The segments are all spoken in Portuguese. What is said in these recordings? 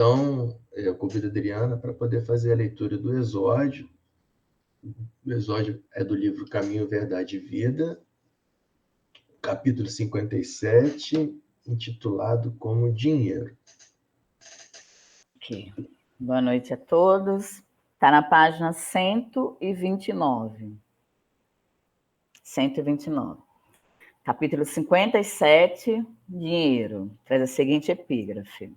Então, eu convido a Adriana para poder fazer a leitura do Exórdio. O Exórdio é do livro Caminho, Verdade e Vida, capítulo 57, intitulado como Dinheiro. Ok. Boa noite a todos. Está na página 129. 129. Capítulo 57, Dinheiro. Traz a seguinte epígrafe.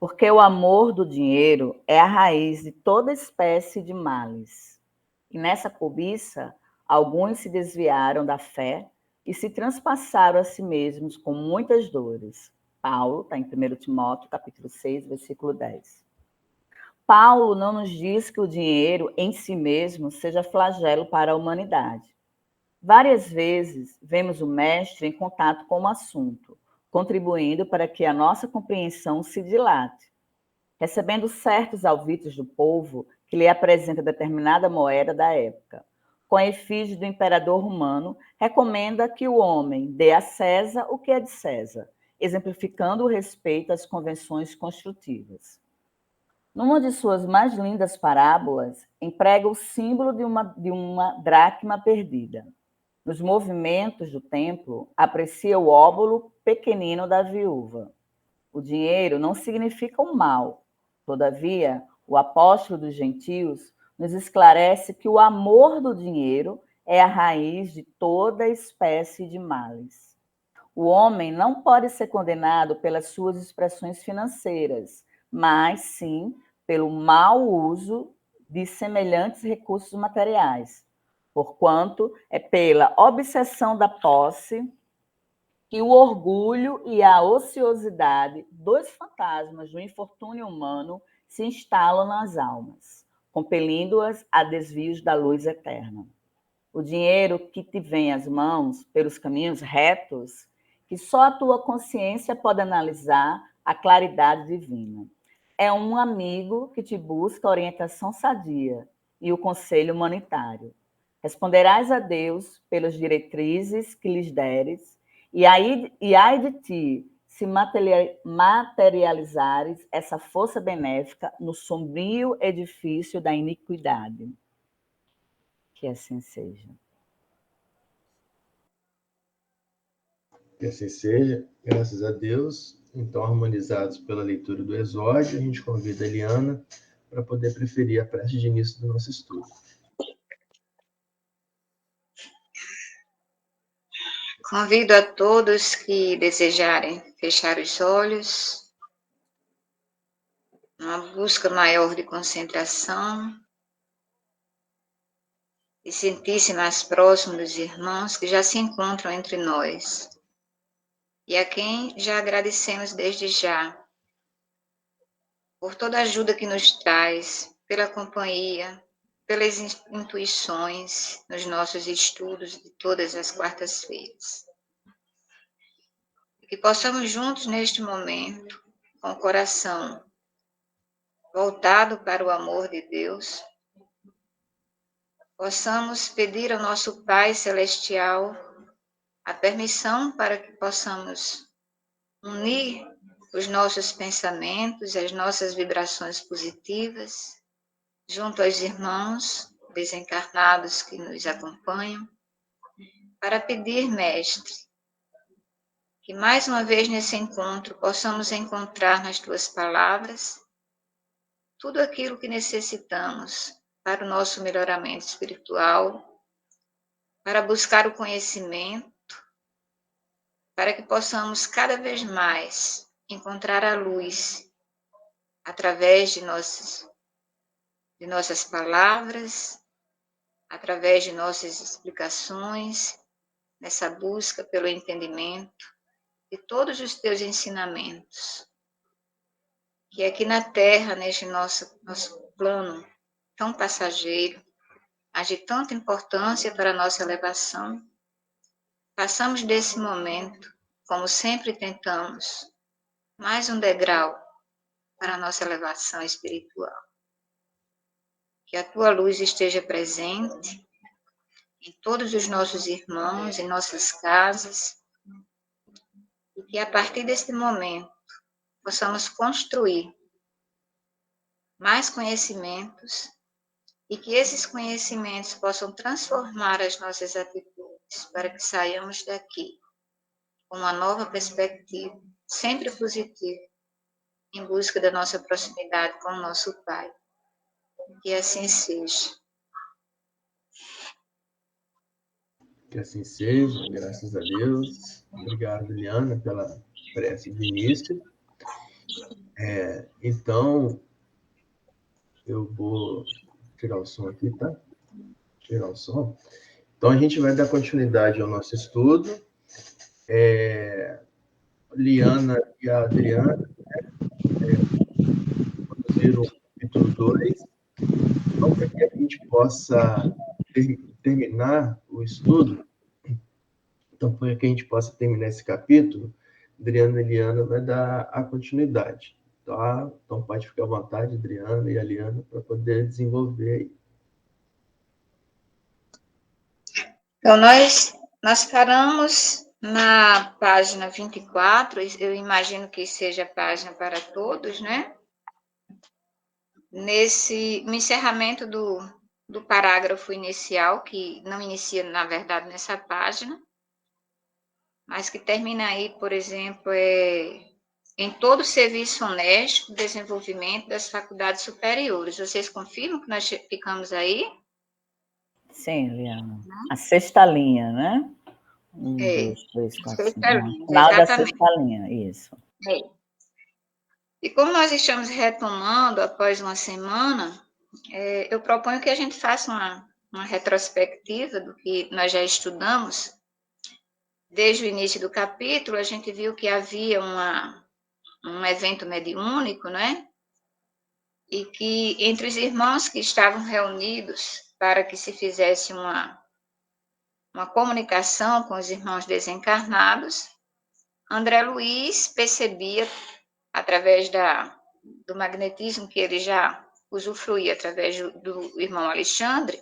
Porque o amor do dinheiro é a raiz de toda espécie de males. E nessa cobiça, alguns se desviaram da fé e se transpassaram a si mesmos com muitas dores. Paulo, está em 1 Timóteo, capítulo 6, versículo 10. Paulo não nos diz que o dinheiro em si mesmo seja flagelo para a humanidade. Várias vezes vemos o mestre em contato com o assunto, contribuindo para que a nossa compreensão se dilate. Recebendo certos alvitres do povo que lhe apresenta determinada moeda da época, com a efígie do imperador romano, recomenda que o homem dê a César o que é de César, exemplificando o respeito às convenções construtivas. Numa de suas mais lindas parábolas, emprega o símbolo de uma dracma perdida. Nos movimentos do templo, aprecia o óbolo pequenino da viúva. O dinheiro não significa o mal. Todavia, o apóstolo dos gentios nos esclarece que o amor do dinheiro é a raiz de toda espécie de males. O homem não pode ser condenado pelas suas expressões financeiras, mas sim pelo mau uso de semelhantes recursos materiais, porquanto é pela obsessão da posse que o orgulho e a ociosidade, dois fantasmas do infortúnio humano, se instalam nas almas, compelindo-as a desvios da luz eterna. O dinheiro que te vem às mãos pelos caminhos retos, que só a tua consciência pode analisar a claridade divina. É um amigo que te busca orientação sadia e o conselho humanitário. Responderás a Deus pelas diretrizes que lhes deres, e ai de ti se materializares essa força benéfica no sombrio edifício da iniquidade. Que assim seja. Que assim seja, graças a Deus. Então, harmonizados pela leitura do Exórdio, a gente convida a Eliana para poder preferir a prece de início do nosso estudo. Convido a todos que desejarem fechar os olhos, uma busca maior de concentração, e sentir-se mais próximo dos irmãos que já se encontram entre nós, e a quem já agradecemos desde já, por toda a ajuda que nos traz, pela companhia, pelas intuições nos nossos estudos de todas as quartas-feiras. Que possamos juntos neste momento, com o coração voltado para o amor de Deus, possamos pedir ao nosso Pai Celestial a permissão para que possamos unir os nossos pensamentos, as nossas vibrações positivas, junto aos irmãos desencarnados que nos acompanham, para pedir, Mestre, que mais uma vez nesse encontro possamos encontrar nas tuas palavras tudo aquilo que necessitamos para o nosso melhoramento espiritual, para buscar o conhecimento, para que possamos cada vez mais encontrar a luz através de nossas palavras, através de nossas explicações, nessa busca pelo entendimento de todos os teus ensinamentos, que aqui na Terra, neste nosso plano tão passageiro, mas de tanta importância para a nossa elevação, passamos desse momento, como sempre tentamos, mais um degrau para a nossa elevação espiritual. Que a tua luz esteja presente em todos os nossos irmãos, em nossas casas, e que a partir desse momento possamos construir mais conhecimentos, e que esses conhecimentos possam transformar as nossas atitudes, para que saiamos daqui com uma nova perspectiva, sempre positiva, em busca da nossa proximidade com o nosso Pai. Que assim seja. Que assim seja, graças a Deus. Obrigado, Liana, pela prece de início. Então, eu vou tirar o som aqui, tá? Tirar o som. Então, a gente vai dar continuidade ao nosso estudo. Liana e a Adriana produziram o capítulo 2. Então, para que a gente possa terminar o estudo, então, para que a gente possa terminar esse capítulo, Adriana e Liana vai dar a continuidade, tá? Então, pode ficar à vontade, Adriana e a Liana, para poder desenvolver aí. Então, nós paramos na página 24, eu imagino que seja a página para todos, né? No encerramento do parágrafo inicial, que não inicia, na verdade, nessa página, mas que termina aí, por exemplo, em todo serviço honesto, desenvolvimento das faculdades superiores. Vocês confirmam que nós ficamos aí? Sim, Liana. A sexta linha, né? 1, 2, 3, 4, 5. Final da sexta linha, isso. E como nós estamos retomando após uma semana, eu proponho que a gente faça uma retrospectiva do que nós já estudamos. Desde o início do capítulo, a gente viu que havia um evento mediúnico, né? E que entre os irmãos que estavam reunidos para que se fizesse uma comunicação com os irmãos desencarnados, André Luiz percebia, através do magnetismo que ele já usufruía através do irmão Alexandre,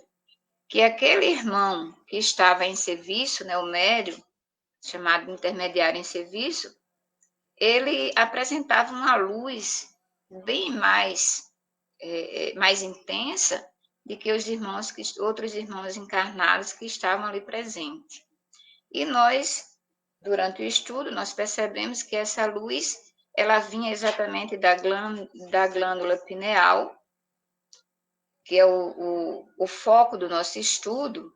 que aquele irmão que estava em serviço, né, o médium, chamado intermediário em serviço, ele apresentava uma luz bem mais intensa do que os irmãos, outros irmãos encarnados que estavam ali presentes. E nós, durante o estudo, nós percebemos que essa luz, ela vinha exatamente da glândula pineal, que é o foco do nosso estudo,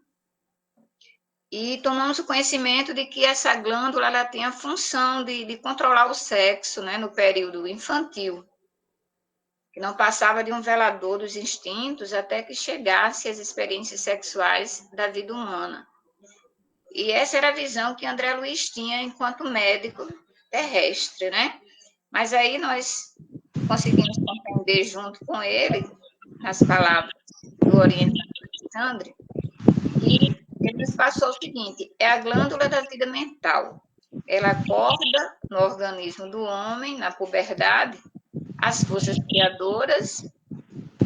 e tomamos o conhecimento de que essa glândula ela tem a função de controlar o sexo, né, no período infantil, que não passava de um velador dos instintos até que chegasse às experiências sexuais da vida humana. E essa era a visão que André Luiz tinha enquanto médico terrestre, né? Mas aí nós conseguimos compreender junto com ele, nas palavras do orientador Alexandre, que ele nos passou o seguinte: é a glândula da vida mental. Ela acorda no organismo do homem, na puberdade, as forças criadoras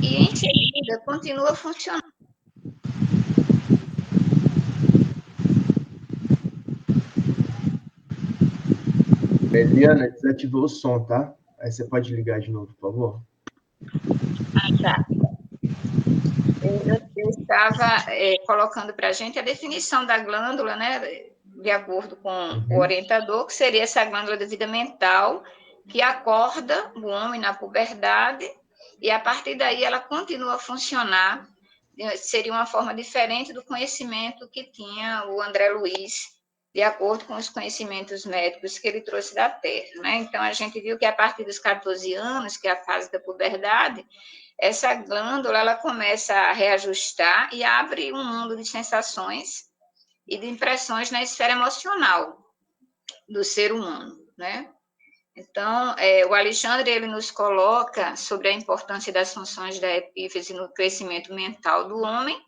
e, em seguida, continua funcionando. Liana, desativou o som, tá? Aí você pode ligar de novo, por favor? Tá. Eu estava colocando para a gente a definição da glândula, né, de acordo com o orientador, que seria essa glândula da vida mental, que acorda o homem na puberdade, e a partir daí ela continua a funcionar, seria uma forma diferente do conhecimento que tinha o André Luiz, de acordo com os conhecimentos médicos que ele trouxe da Terra, né? Então, a gente viu que a partir dos 14 anos, que é a fase da puberdade, essa glândula ela começa a reajustar e abre um mundo de sensações e de impressões na esfera emocional do ser humano, né? Então, o Alexandre ele nos coloca sobre a importância das funções da epífise no crescimento mental do homem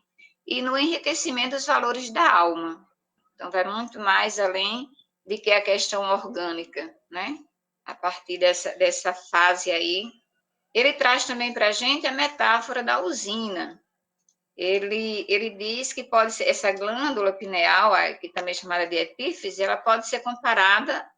e no enriquecimento dos valores da alma. Então, vai muito mais além de que a questão orgânica, né? A partir dessa fase aí. Ele traz também para a gente a metáfora da usina. Ele diz que pode ser essa glândula pineal, que também é chamada de epífise, ela pode ser comparada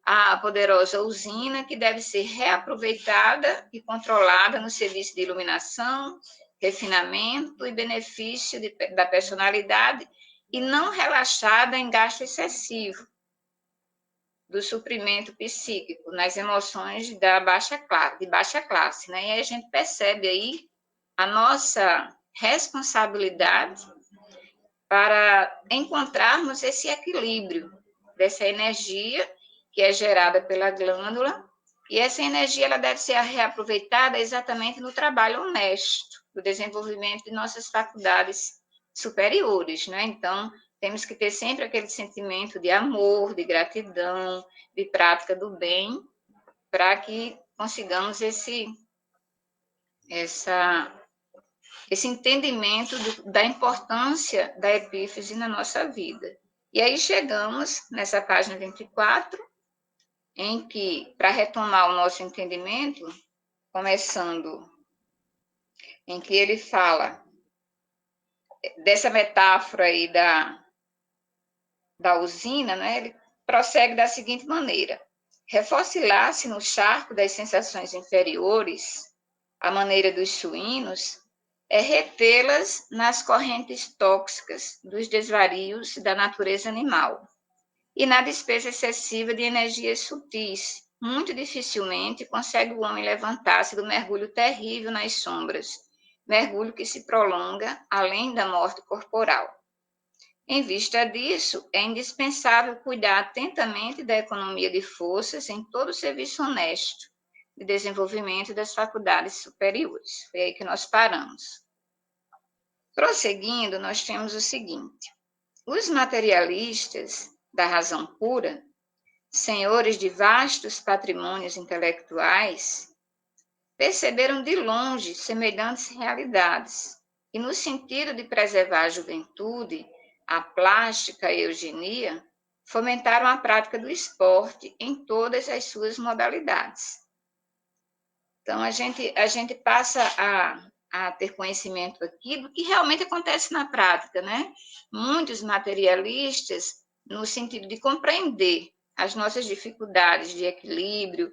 a poderosa usina que deve ser reaproveitada e controlada no serviço de iluminação, refinamento e benefício da personalidade e não relaxada em gasto excessivo do suprimento psíquico nas emoções de baixa classe, né? E aí a gente percebe aí a nossa responsabilidade para encontrarmos esse equilíbrio dessa energia que é gerada pela glândula, e essa energia ela deve ser reaproveitada exatamente no trabalho honesto, do desenvolvimento de nossas faculdades superiores, né? Então, temos que ter sempre aquele sentimento de amor, de gratidão, de prática do bem, para que consigamos esse entendimento da importância da epífise na nossa vida. E aí chegamos nessa página 24, em que, para retomar o nosso entendimento, começando em que ele fala dessa metáfora aí da usina, né? Ele prossegue da seguinte maneira: refocilar-se no charco das sensações inferiores, à maneira dos suínos, é retê-las nas correntes tóxicas dos desvarios da natureza animal e na despesa excessiva de energias sutis. Muito dificilmente consegue o homem levantar-se do mergulho terrível nas sombras, mergulho que se prolonga além da morte corporal. Em vista disso, é indispensável cuidar atentamente da economia de forças em todo o serviço honesto de desenvolvimento das faculdades superiores. Foi aí que nós paramos. Prosseguindo, nós temos o seguinte: os materialistas da razão pura, senhores de vastos patrimônios intelectuais, perceberam de longe semelhantes realidades e, no sentido de preservar a juventude, a plástica e a eugenia, fomentaram a prática do esporte em todas as suas modalidades. Então, a gente passa a ter conhecimento aqui do que realmente acontece na prática, né? Muitos materialistas, no sentido de compreender as nossas dificuldades de equilíbrio,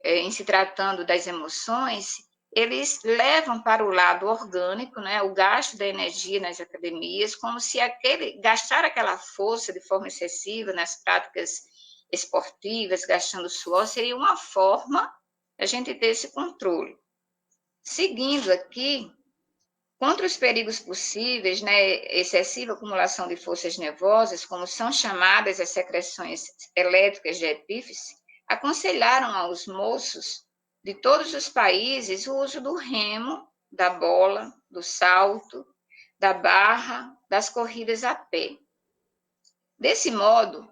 em se tratando das emoções, eles levam para o lado orgânico, né, o gasto da energia nas academias, como se gastar aquela força de forma excessiva nas práticas esportivas, gastando suor, seria uma forma a gente ter esse controle. Seguindo aqui, contra os perigos possíveis, né, excessiva acumulação de forças nervosas, como são chamadas as secreções elétricas de epífise, aconselharam aos moços de todos os países o uso do remo, da bola, do salto, da barra, das corridas a pé. Desse modo,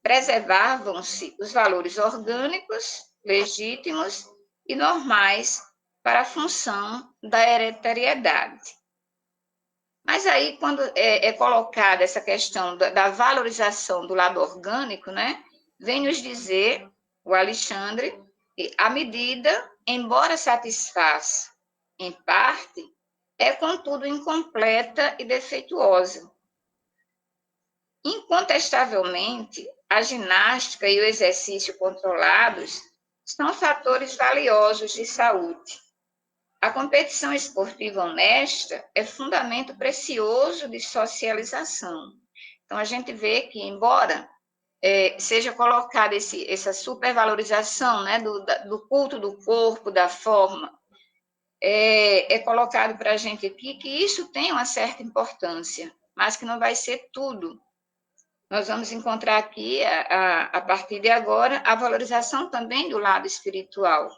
preservavam-se os valores orgânicos, legítimos e normais para a função da hereditariedade. Mas aí, quando é colocada essa questão da valorização do lado orgânico, né, vem nos dizer o Alexandre que a medida, embora satisfaz em parte, é contudo incompleta e defeituosa. Incontestavelmente, a ginástica e o exercício controlados são fatores valiosos de saúde. A competição esportiva honesta é fundamento precioso de socialização. Então, a gente vê que, embora seja colocada essa supervalorização, né, do culto do corpo, da forma, é colocado para a gente aqui que isso tem uma certa importância, mas que não vai ser tudo. Nós vamos encontrar aqui, a partir de agora, a valorização também do lado espiritual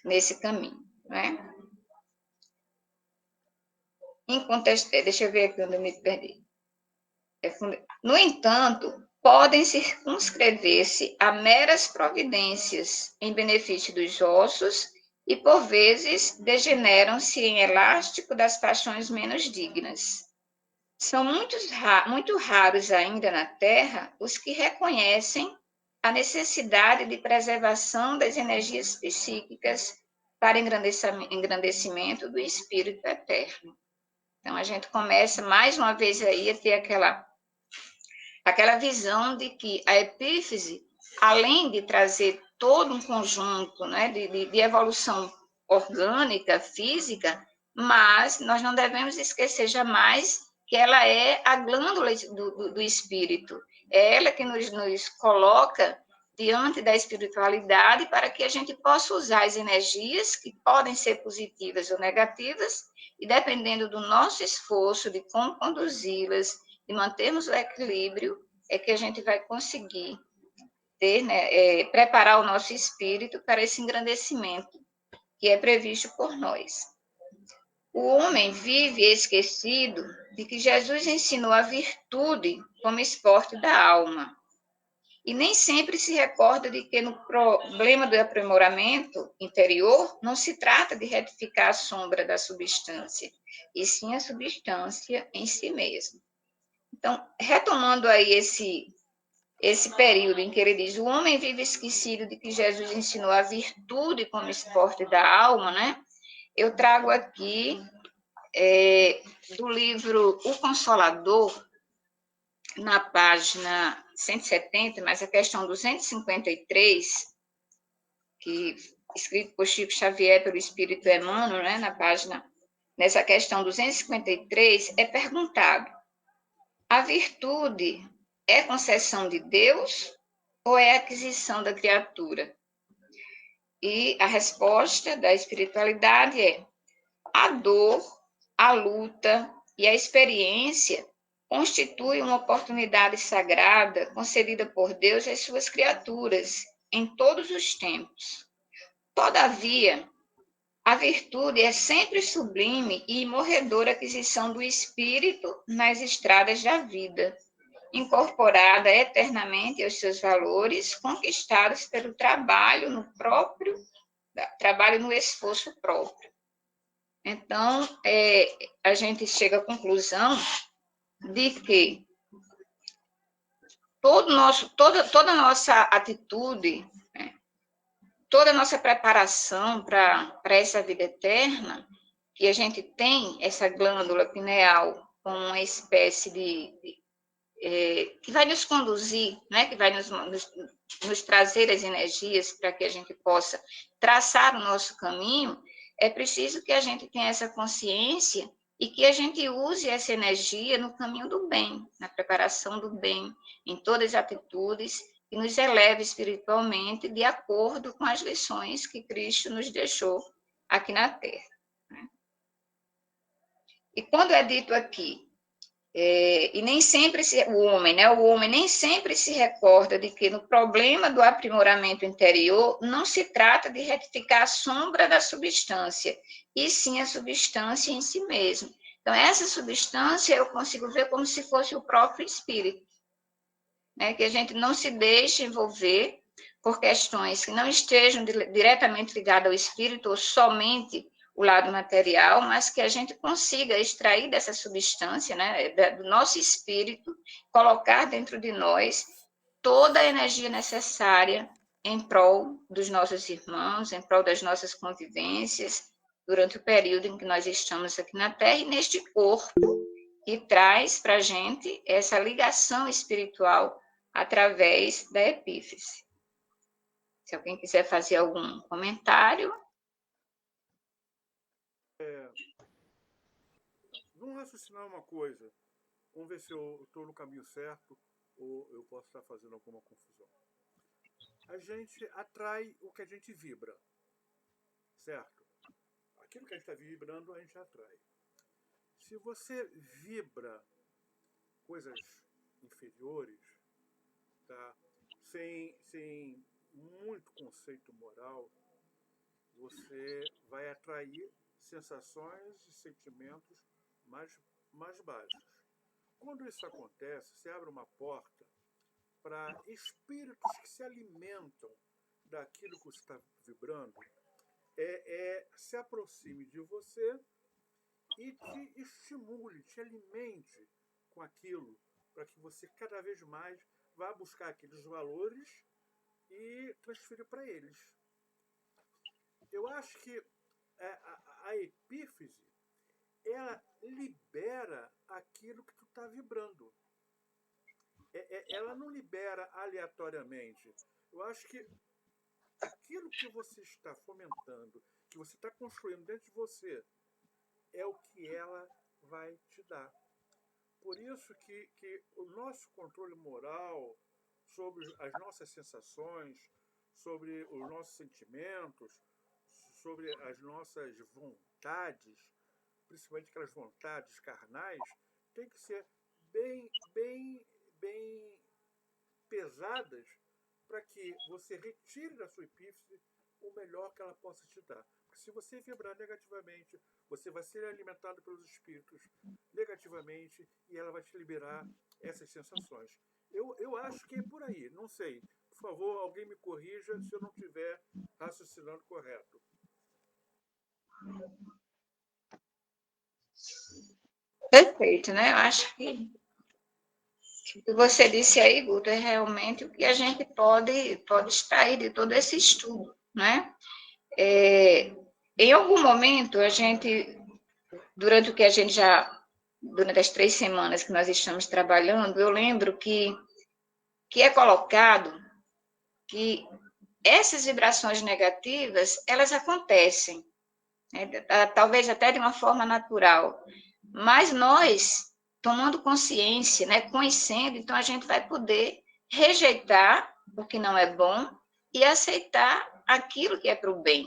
nesse caminho, né? Deixa eu ver aqui onde eu me perdi. No entanto, podem circunscrever-se a meras providências em benefício dos ossos e, por vezes, degeneram-se em elástico das paixões menos dignas. São muito raros ainda na Terra os que reconhecem a necessidade de preservação das energias psíquicas para engrandecimento do espírito eterno. Então, a gente começa, mais uma vez, aí a ter aquela visão de que a epífise, além de trazer todo um conjunto, né, de evolução orgânica, física, mas nós não devemos esquecer jamais que ela é a glândula do espírito. É ela que nos coloca diante da espiritualidade para que a gente possa usar as energias que podem ser positivas ou negativas e dependendo do nosso esforço de como conduzi-las, de mantermos o equilíbrio, é que a gente vai conseguir ter, né, preparar o nosso espírito para esse engrandecimento que é previsto por nós. O homem vive esquecido de que Jesus ensinou a virtude como esporte da alma. E nem sempre se recorda de que no problema do aprimoramento interior não se trata de retificar a sombra da substância, e sim a substância em si mesma. Então, retomando aí esse período em que ele diz: o homem vive esquecido de que Jesus ensinou a virtude como esporte da alma, né? Eu trago aqui do livro O Consolador, na página 170, mas a questão 253, que escrito por Chico Xavier pelo Espírito Emmanuel, né, nessa questão 253, é perguntado: a virtude é concessão de Deus ou é aquisição da criatura? E a resposta da espiritualidade é: a dor, a luta e a experiência constituem uma oportunidade sagrada concedida por Deus às suas criaturas em todos os tempos. Todavia, a virtude é sempre sublime e imorredora aquisição do espírito nas estradas da vida, incorporada eternamente aos seus valores, conquistados pelo trabalho no esforço próprio. Então, a gente chega à conclusão de que toda a nossa atitude, né, toda a nossa preparação para essa vida eterna, que a gente tem essa glândula pineal com uma espécie que vai nos conduzir, né, que vai nos trazer as energias para que a gente possa traçar o nosso caminho, é preciso que a gente tenha essa consciência e que a gente use essa energia no caminho do bem, na preparação do bem, em todas as atitudes que nos eleve espiritualmente de acordo com as lições que Cristo nos deixou aqui na Terra. E quando é dito aqui, e nem sempre o homem nem sempre se recorda de que no problema do aprimoramento interior não se trata de retificar a sombra da substância, e sim a substância em si mesmo. Então, essa substância eu consigo ver como se fosse o próprio espírito, né? Que a gente não se deixe envolver por questões que não estejam diretamente ligadas ao espírito ou somente o lado material, mas que a gente consiga extrair dessa substância, né, do nosso espírito, colocar dentro de nós toda a energia necessária em prol dos nossos irmãos, em prol das nossas convivências, durante o período em que nós estamos aqui na Terra, e neste corpo que traz para a gente essa ligação espiritual através da epífise. Se alguém quiser fazer algum comentário. Vamos raciocinar uma coisa. Vamos ver se eu estou no caminho certo ou eu posso estar fazendo alguma confusão. A gente atrai o que a gente vibra, certo? Aquilo que a gente está vibrando, a gente atrai. Se você vibra coisas inferiores, tá? Sem muito conceito moral, você vai atrair sensações e sentimentos mais baixos. Quando isso acontece, você abre uma porta para espíritos que se alimentam daquilo que você está vibrando, se aproxime de você e te estimule, te alimente com aquilo, para que você cada vez mais vá buscar aqueles valores e transferir para eles. Eu acho que a epífise, ela libera aquilo que tu está vibrando. ela não libera aleatoriamente. Eu acho que aquilo que você está fomentando, que você está construindo dentro de você, é o que ela vai te dar. Por isso que o nosso controle moral sobre as nossas sensações, sobre os nossos sentimentos, sobre as nossas vontades, principalmente aquelas vontades carnais, tem que ser bem pesadas para que você retire da sua epífise o melhor que ela possa te dar. Porque se você vibrar negativamente, você vai ser alimentado pelos espíritos negativamente e ela vai te liberar essas sensações. Eu acho que é por aí, não sei. Por favor, alguém me corrija se eu não estiver raciocinando correto. Perfeito, né? Eu acho que o que você disse aí, Guto, é realmente o que a gente pode extrair de todo esse estudo, né? Em algum momento, a gente, durante o que a gente durante as 3 semanas que nós estamos trabalhando, eu lembro que é colocado que essas vibrações negativas, elas acontecem, né? Talvez até de uma forma natural, mas nós, tomando consciência, né, conhecendo, então a gente vai poder rejeitar o que não é bom e aceitar aquilo que é para o bem.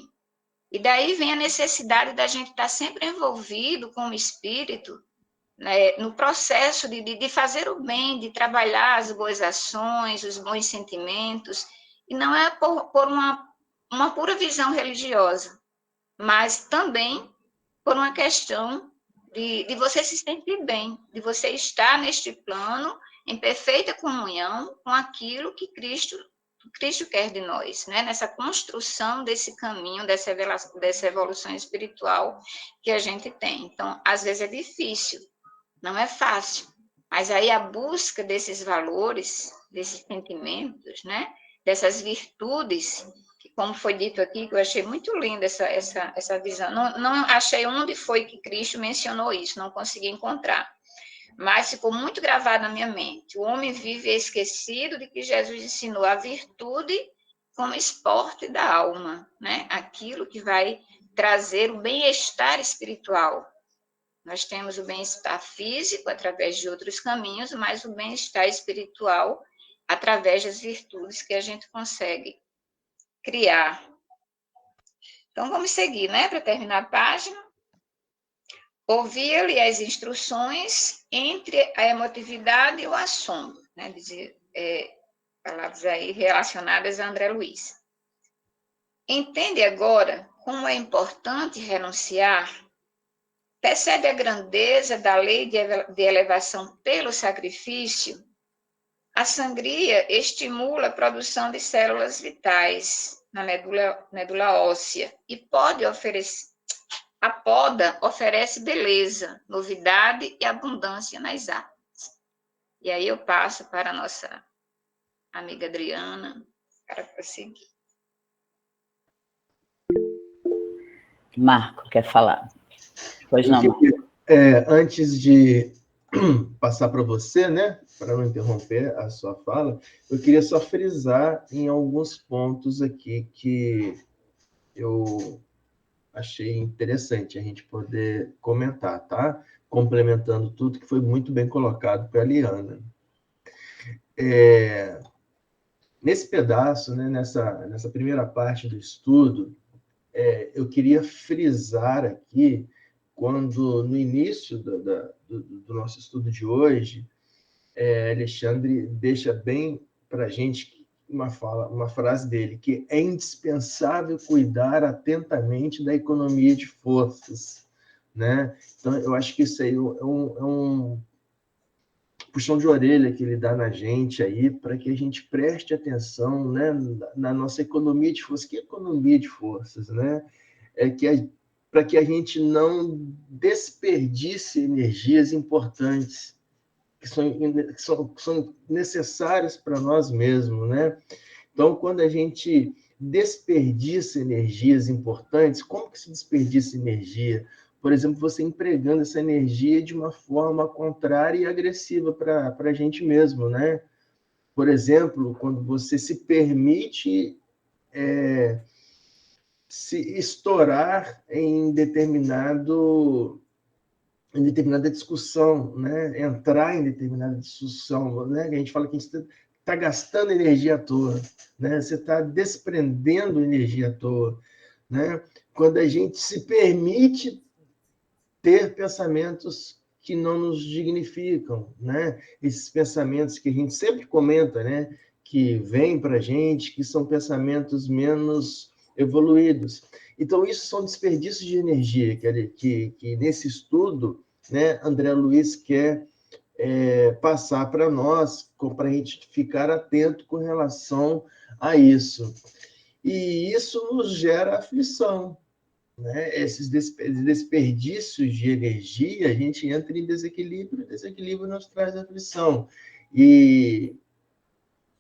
E daí vem a necessidade da gente estar sempre envolvido com o espírito, né, no processo de fazer o bem, de trabalhar as boas ações, os bons sentimentos, e não é por uma pura visão religiosa, mas também por uma questão de você se sentir bem, de você estar neste plano em perfeita comunhão com aquilo que Cristo quer de nós, né? Nessa construção desse caminho, dessa evolução espiritual que a gente tem. Então, às vezes é difícil, não é fácil, mas aí a busca desses valores, desses sentimentos, né? Dessas virtudes, que, como foi dito aqui, que eu achei muito linda essa visão. Não achei onde foi que Cristo mencionou isso, não consegui encontrar. Mas ficou muito gravado na minha mente. O homem vive esquecido de que Jesus ensinou a virtude como esporte da alma, né? Aquilo que vai trazer o bem-estar espiritual. Nós temos o bem-estar físico através de outros caminhos, mas o bem-estar espiritual através das virtudes que a gente consegue criar. Então, vamos seguir, né? Para terminar a página. Ouvia-lhe as instruções entre a emotividade e o assombro, né? Palavras aí relacionadas a André Luiz. Entende agora como é importante renunciar? Percebe a grandeza da lei de elevação pelo sacrifício? A sangria estimula a produção de células vitais na medula óssea e a poda oferece beleza, novidade e abundância nas árvores. E aí eu passo para a nossa amiga Adriana para prosseguir. Marco, quer falar? Pois não, Marco. Antes de passar para você, né, para não interromper a sua fala, eu queria só frisar em alguns pontos aqui que eu achei interessante a gente poder comentar, tá? Complementando tudo que foi muito bem colocado pela Liana. Nesse pedaço, né, nessa primeira parte do estudo, eu queria frisar aqui, quando no início do nosso estudo de hoje, Alexandre deixa bem para a gente uma frase dele, que é indispensável cuidar atentamente da economia de forças, né? Então, eu acho que isso aí é um puxão de orelha que ele dá na gente aí, para que a gente preste atenção, né, na nossa economia de forças. Que economia de forças, né? Para que a gente não desperdice energias importantes, que são necessárias para nós mesmos, né? Então, quando a gente desperdiça energias importantes, como que se desperdiça energia? Por exemplo, você empregando essa energia de uma forma contrária e agressiva para a gente mesmo, né? por exemplo, quando você se permite se estourar em determinada discussão, né? Entrar em determinada discussão, né? A gente fala que a gente está gastando energia à toa, né? Você está desprendendo energia à toa, né? Quando a gente se permite ter pensamentos que não nos dignificam, né? Esses pensamentos que a gente sempre comenta, né? Que vêm para a gente, que são pensamentos menos evoluídos. Então, isso são desperdícios de energia que nesse estudo, né, André Luiz quer passar para nós, para a gente ficar atento com relação a isso. E isso nos gera aflição, né? Esses desperdícios de energia, a gente entra em desequilíbrio nos traz aflição.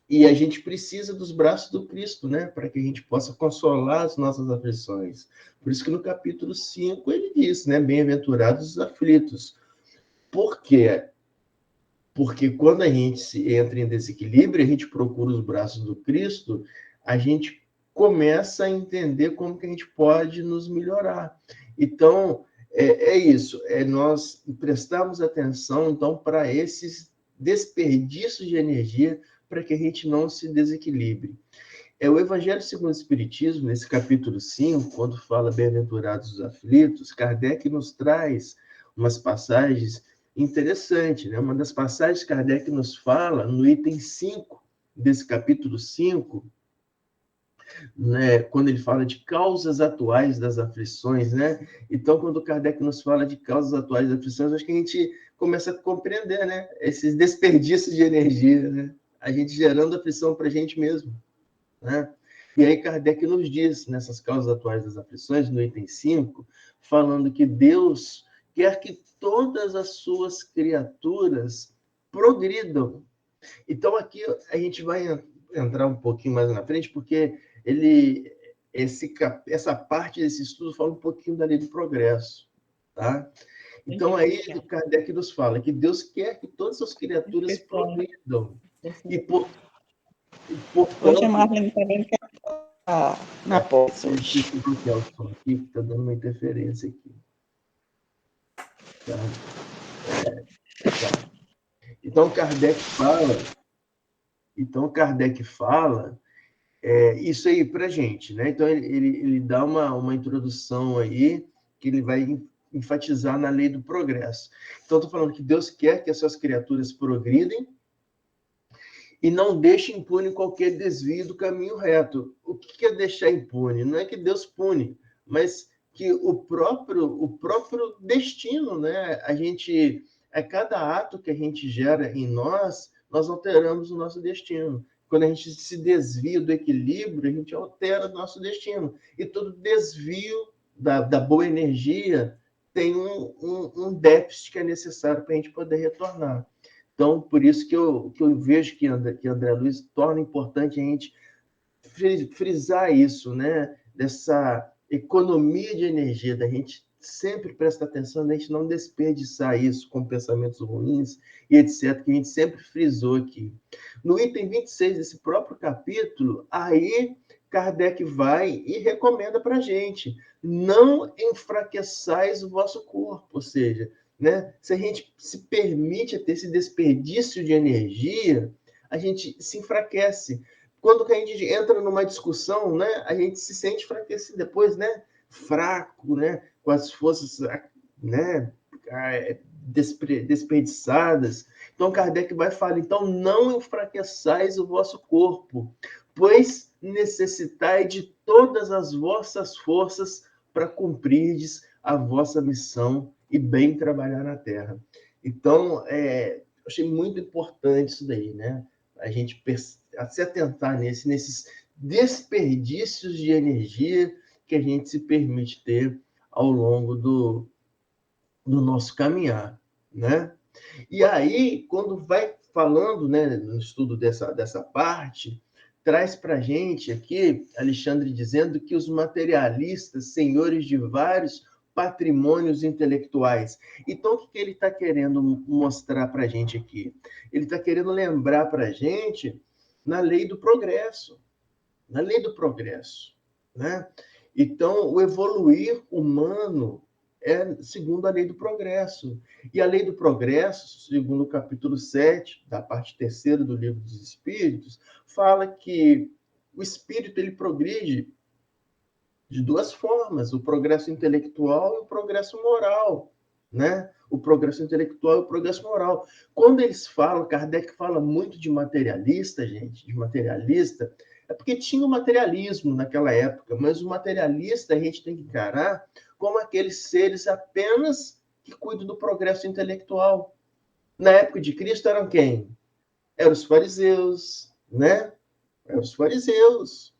E a gente precisa dos braços do Cristo, né? Para que a gente possa consolar as nossas aflições. Por isso que no capítulo 5 ele diz, né? Bem-aventurados os aflitos. Por quê? Porque quando a gente entra em desequilíbrio, a gente procura os braços do Cristo, a gente começa a entender como que a gente pode nos melhorar. Então, isso, nós prestarmos atenção, então, para esses desperdícios de energia, para que a gente não se desequilibre. O Evangelho segundo o Espiritismo, nesse capítulo 5, quando fala bem-aventurados os aflitos, Kardec nos traz umas passagens interessantes, né? Uma das passagens que Kardec nos fala, no item 5 desse capítulo 5, né, quando ele fala de causas atuais das aflições, né? Então, quando Kardec nos fala de causas atuais das aflições, acho que a gente começa a compreender, né? Esses desperdícios de energia, né? A gente gerando aflição para a gente mesmo, né? E aí Kardec nos diz, nessas causas atuais das aflições, no item 5, falando que Deus quer que todas as suas criaturas progridam. Então, aqui a gente vai entrar um pouquinho mais na frente, porque essa parte desse estudo fala um pouquinho da lei do progresso, tá? Então, aí Kardec nos fala que Deus quer que todas as criaturas progridam. E, Hoje a Marlene também na pós hoje. Deixa eu bloquear o som aqui, está dando uma interferência aqui. Tá? Tá. Então, Kardec fala isso aí para a gente, né? Então, ele dá uma introdução aí, que ele vai enfatizar na lei do progresso. Então, estou falando que Deus quer que as suas criaturas progridem e não deixe impune qualquer desvio do caminho reto. O que é deixar impune? Não é que Deus pune, mas que o próprio destino, né? A cada ato que a gente gera em nós alteramos o nosso destino. Quando a gente se desvia do equilíbrio, a gente altera o nosso destino. E todo desvio da boa energia tem um déficit que é necessário para a gente poder retornar. Então, por isso que eu vejo que André Luiz torna importante a gente frisar isso, né? Dessa economia de energia, da gente sempre prestar atenção, da gente não desperdiçar isso com pensamentos ruins e etc., que a gente sempre frisou aqui. No item 26 desse próprio capítulo, aí Kardec vai e recomenda para a gente: não enfraqueçais o vosso corpo, ou seja, né? Se a gente se permite ter esse desperdício de energia, a gente se enfraquece. Quando a gente entra numa discussão, né, a gente se sente enfraquecido depois, né? Fraco, né? Com as forças, né, desperdiçadas. Então, Kardec vai falar, então, não enfraqueçais o vosso corpo, pois necessitai de todas as vossas forças para cumprirdes a vossa missão e bem trabalhar na Terra. Então, achei muito importante isso daí, né? A gente se atentar nesses desperdícios de energia que a gente se permite ter ao longo do nosso caminhar, né? E aí, quando vai falando, né, no estudo dessa parte, traz para a gente aqui, Alexandre dizendo que os materialistas, senhores de vários patrimônios intelectuais. Então, o que ele está querendo mostrar para a gente aqui? Ele está querendo lembrar para a gente na lei do progresso. Na lei do progresso, né? Então, o evoluir humano é segundo a lei do progresso. E a lei do progresso, segundo o capítulo 7, da parte 3ª do Livro dos Espíritos, fala que o espírito ele progride de duas formas, o progresso intelectual e o progresso moral, né? O progresso intelectual e o progresso moral. Quando eles falam, Kardec fala muito de materialista, gente, de materialista, é porque tinha o materialismo naquela época, mas o materialista a gente tem que encarar como aqueles seres apenas que cuidam do progresso intelectual. Na época de Cristo eram quem? Eram os fariseus, né? Eram os fariseus,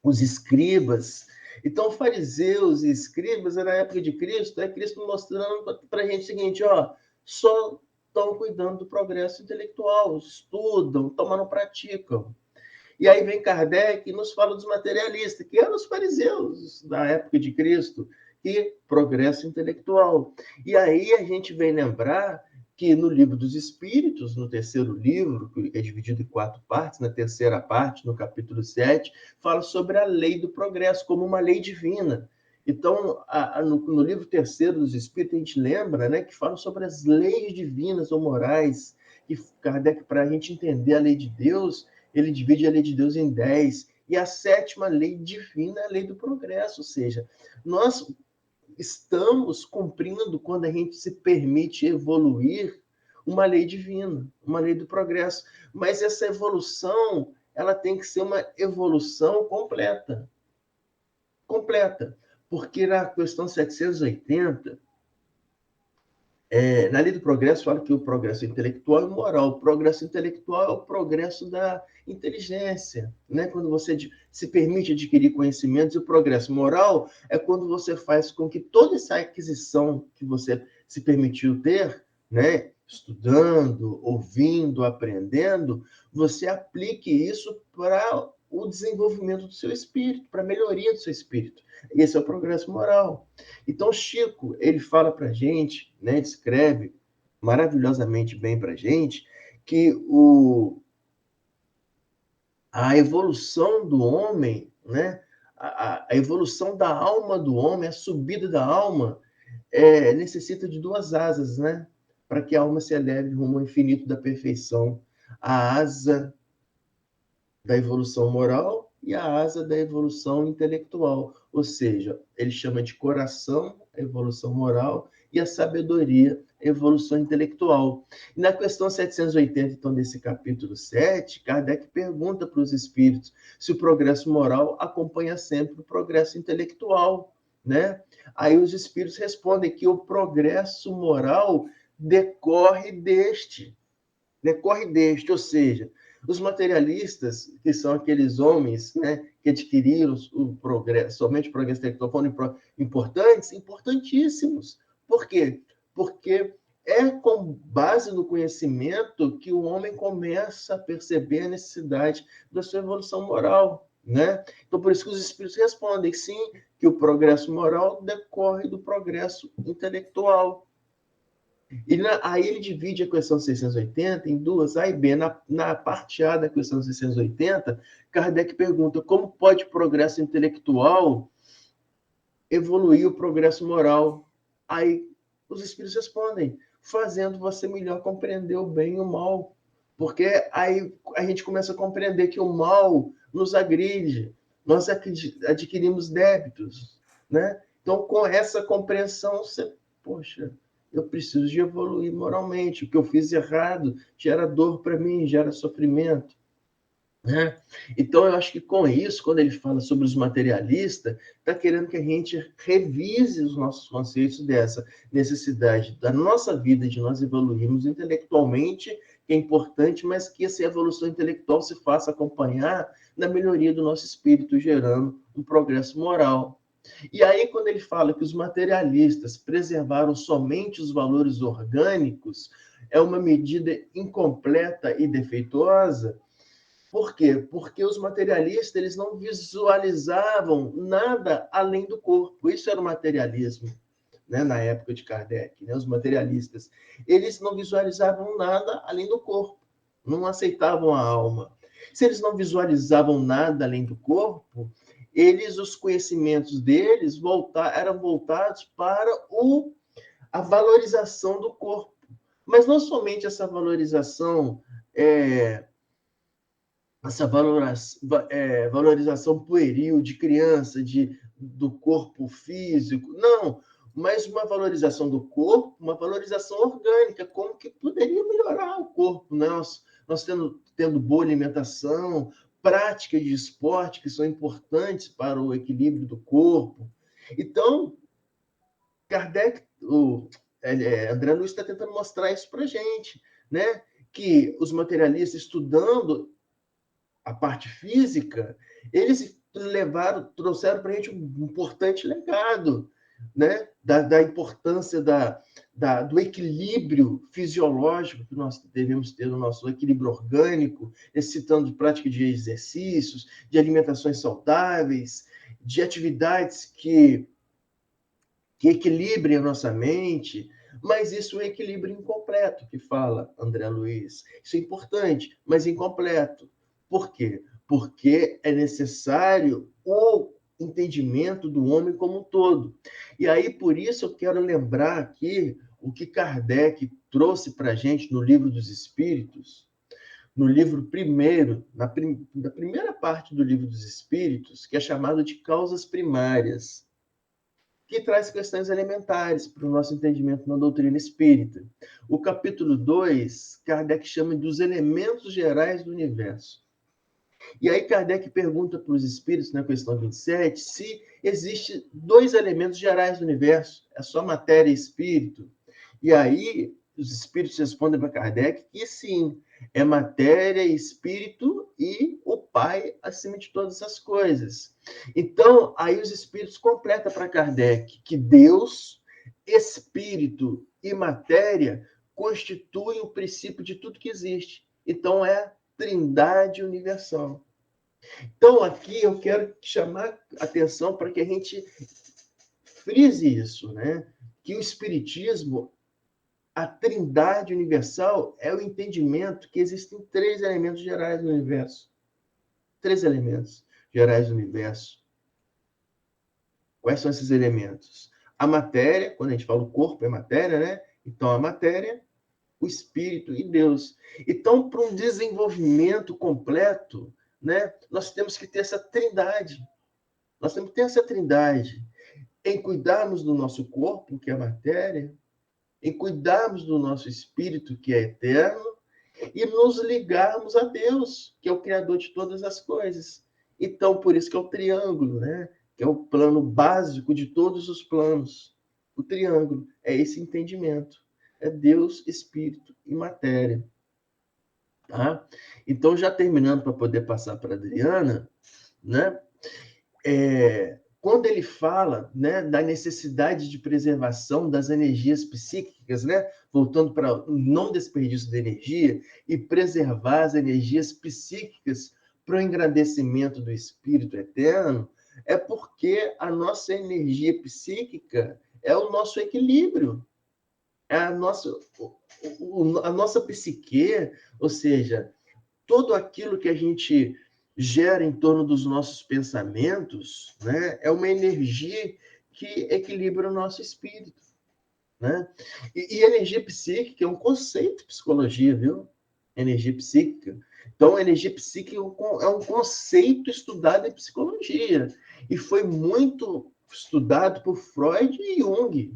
os escribas. Então, fariseus e escribas, na época de Cristo, é Cristo mostrando para a gente o seguinte, ó, só estão cuidando do progresso intelectual, estudam, mas não praticam. E aí vem Kardec e nos fala dos materialistas, que eram os fariseus da época de Cristo, e progresso intelectual. E aí a gente vem lembrar que no Livro dos Espíritos, no 3º livro, que é dividido em 4 partes, na 3ª parte, no capítulo 7, fala sobre a lei do progresso, como uma lei divina. Então, no livro 3º dos Espíritos, a gente lembra, né, que fala sobre as leis divinas ou morais, que Kardec, para a gente entender a lei de Deus, ele divide a lei de Deus em 10, e a 7ª lei divina é a lei do progresso, ou seja, nós estamos cumprindo, quando a gente se permite evoluir, uma lei divina, uma lei do progresso. Mas essa evolução, ela tem que ser uma evolução completa. Completa. Porque na questão 780, na lei do progresso, fala que o progresso intelectual e moral. O progresso intelectual é o progresso da inteligência, né? Quando você se permite adquirir conhecimentos, e o progresso moral é quando você faz com que toda essa aquisição que você se permitiu ter, né? Estudando, ouvindo, aprendendo, você aplique isso para o desenvolvimento do seu espírito, para a melhoria do seu espírito. Esse é o progresso moral. Então, Chico, ele fala para a gente, né, descreve maravilhosamente bem para a gente, que a evolução do homem, né, a evolução da alma do homem, a subida da alma, necessita de 2 asas, né, para que a alma se eleve rumo ao infinito da perfeição. A asa da evolução moral e a asa da evolução intelectual. Ou seja, ele chama de coração a evolução moral e a sabedoria a evolução intelectual. E na questão 780, então, desse capítulo 7, Kardec pergunta para os espíritos se o progresso moral acompanha sempre o progresso intelectual, né? Aí os espíritos respondem que o progresso moral decorre deste, ou seja, os materialistas, que são aqueles homens, né, que adquiriram o progresso, somente o progresso intelectual, foram importantes, importantíssimos. Por quê? Porque é com base no conhecimento que o homem começa a perceber a necessidade da sua evolução moral, né? Então, por isso que os espíritos respondem, sim, que o progresso moral decorre do progresso intelectual. E aí ele divide a questão 680 em 2, A e B. Na parte A da questão 680, Kardec pergunta como pode o progresso intelectual evoluir o progresso moral. Aí os espíritos respondem, fazendo você melhor compreender o bem e o mal. Porque aí a gente começa a compreender que o mal nos agride, nós adquirimos débitos, né? Então, com essa compreensão, você, poxa, eu preciso de evoluir moralmente. O que eu fiz errado gera dor para mim, gera sofrimento, né? Então, eu acho que com isso, quando ele fala sobre os materialistas, está querendo que a gente revise os nossos conceitos dessa necessidade da nossa vida, de nós evoluirmos intelectualmente, que é importante, mas que essa evolução intelectual se faça acompanhar na melhoria do nosso espírito, gerando um progresso moral. E aí, quando ele fala que os materialistas preservaram somente os valores orgânicos, é uma medida incompleta e defeituosa, Por quê? Porque os materialistas eles não visualizavam nada além do corpo. Isso era o materialismo, né, na época de Kardec, né, os materialistas. Eles não visualizavam nada além do corpo, não aceitavam a alma. Se eles não visualizavam nada além do corpo, os conhecimentos deles eram voltados para a valorização do corpo. Mas não somente essa valorização, valorização pueril de criança, do corpo físico, não, mas uma valorização do corpo, uma valorização orgânica, como que poderia melhorar o corpo, né? Nós tendo boa alimentação, práticas de esporte que são importantes para o equilíbrio do corpo. Então, Kardec, André Luiz está tentando mostrar isso para a gente, né? Que os materialistas, estudando a parte física, eles trouxeram para a gente um importante legado, né? Da importância do equilíbrio fisiológico que nós devemos ter no nosso equilíbrio orgânico, necessitando de prática de exercícios, de alimentações saudáveis, de atividades que equilibrem a nossa mente, mas isso é um equilíbrio incompleto, que fala André Luiz. Isso é importante, mas incompleto. Por quê? Porque é necessário o entendimento do homem como um todo. E aí, por isso, eu quero lembrar aqui o que Kardec trouxe para a gente no Livro dos Espíritos, no livro primeiro, na primeira parte do Livro dos Espíritos, que é chamado de Causas Primárias, que traz questões elementares para o nosso entendimento na doutrina espírita. O capítulo 2, Kardec chama dos elementos gerais do universo. E aí Kardec pergunta para os espíritos, na questão 27, se existem 2 elementos gerais do universo, é só matéria e espírito. E aí os espíritos respondem para Kardec que sim, é matéria, espírito e o Pai acima de todas as coisas. Então, aí os espíritos completam para Kardec que Deus, espírito e matéria constituem o princípio de tudo que existe. Então, é Trindade universal. Então, aqui eu quero chamar a atenção para que a gente frise isso, né? Que o Espiritismo, a Trindade universal, é o entendimento que existem 3 elementos gerais do universo. 3 elementos gerais do universo. Quais são esses elementos? A matéria, quando a gente fala o corpo é matéria, né? Então, a matéria, o espírito e Deus. Então, para um desenvolvimento completo, né, nós temos que ter essa trindade. Nós temos que ter essa trindade em cuidarmos do nosso corpo, que é a matéria, em cuidarmos do nosso espírito, que é eterno, e nos ligarmos a Deus, que é o Criador de todas as coisas. Então, por isso que é o triângulo, né? Que é o plano básico de todos os planos. O triângulo é esse entendimento. É Deus, Espírito e matéria. Tá? Então, já terminando para poder passar para a Adriana, né? Quando ele fala, né, da necessidade de preservação das energias psíquicas, né, voltando para o não desperdício de energia e preservar as energias psíquicas para o engrandecimento do Espírito eterno, é porque a nossa energia psíquica é o nosso equilíbrio. A nossa psique, ou seja, tudo aquilo que a gente gera em torno dos nossos pensamentos, né, é uma energia que equilibra o nosso espírito. Né? E energia psíquica é um conceito de psicologia, viu? Energia psíquica. Então, energia psíquica é um conceito estudado em psicologia e foi muito estudado por Freud e Jung.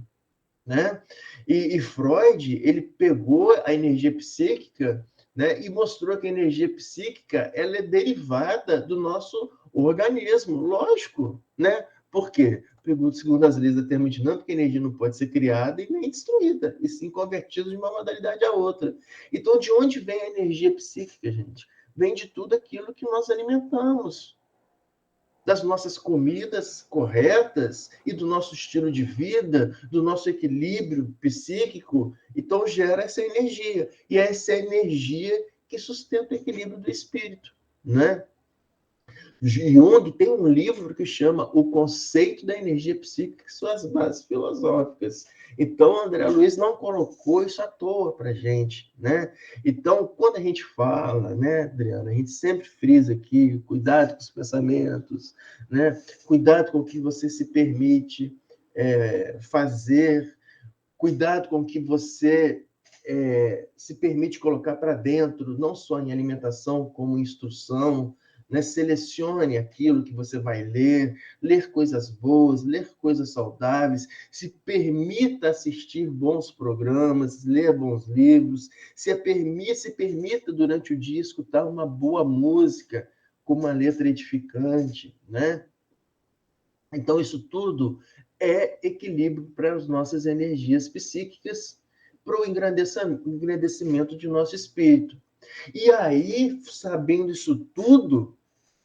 Né? E Freud, ele pegou a energia psíquica, né, e mostrou que a energia psíquica ela é derivada do nosso organismo, lógico, né? Por quê? Segundo as leis da termodinâmica, a energia não pode ser criada e nem destruída, e sim convertida de uma modalidade a outra. Então, de onde vem a energia psíquica, gente? Vem de tudo aquilo que nós alimentamos, das nossas comidas corretas e do nosso estilo de vida, do nosso equilíbrio psíquico. Então, gera essa energia. E é essa energia que sustenta o equilíbrio do espírito. né? Jung tem um livro que chama O Conceito da Energia Psíquica e Suas Bases Filosóficas. Então, André Luiz não colocou isso à toa para a gente, né? Então, quando a gente fala, né, Adriana, a gente sempre frisa aqui, cuidado com os pensamentos, né? Cuidado com o que você se permite fazer, cuidado com o que você se permite colocar para dentro, não só em alimentação, como em instrução, né? Selecione aquilo que você vai ler coisas boas, ler coisas saudáveis, se permita assistir bons programas, ler bons livros, se permita durante o dia escutar uma boa música com uma letra edificante, né? Então, isso tudo é equilíbrio para as nossas energias psíquicas, para o engrandecimento de nosso espírito. E aí, sabendo isso tudo,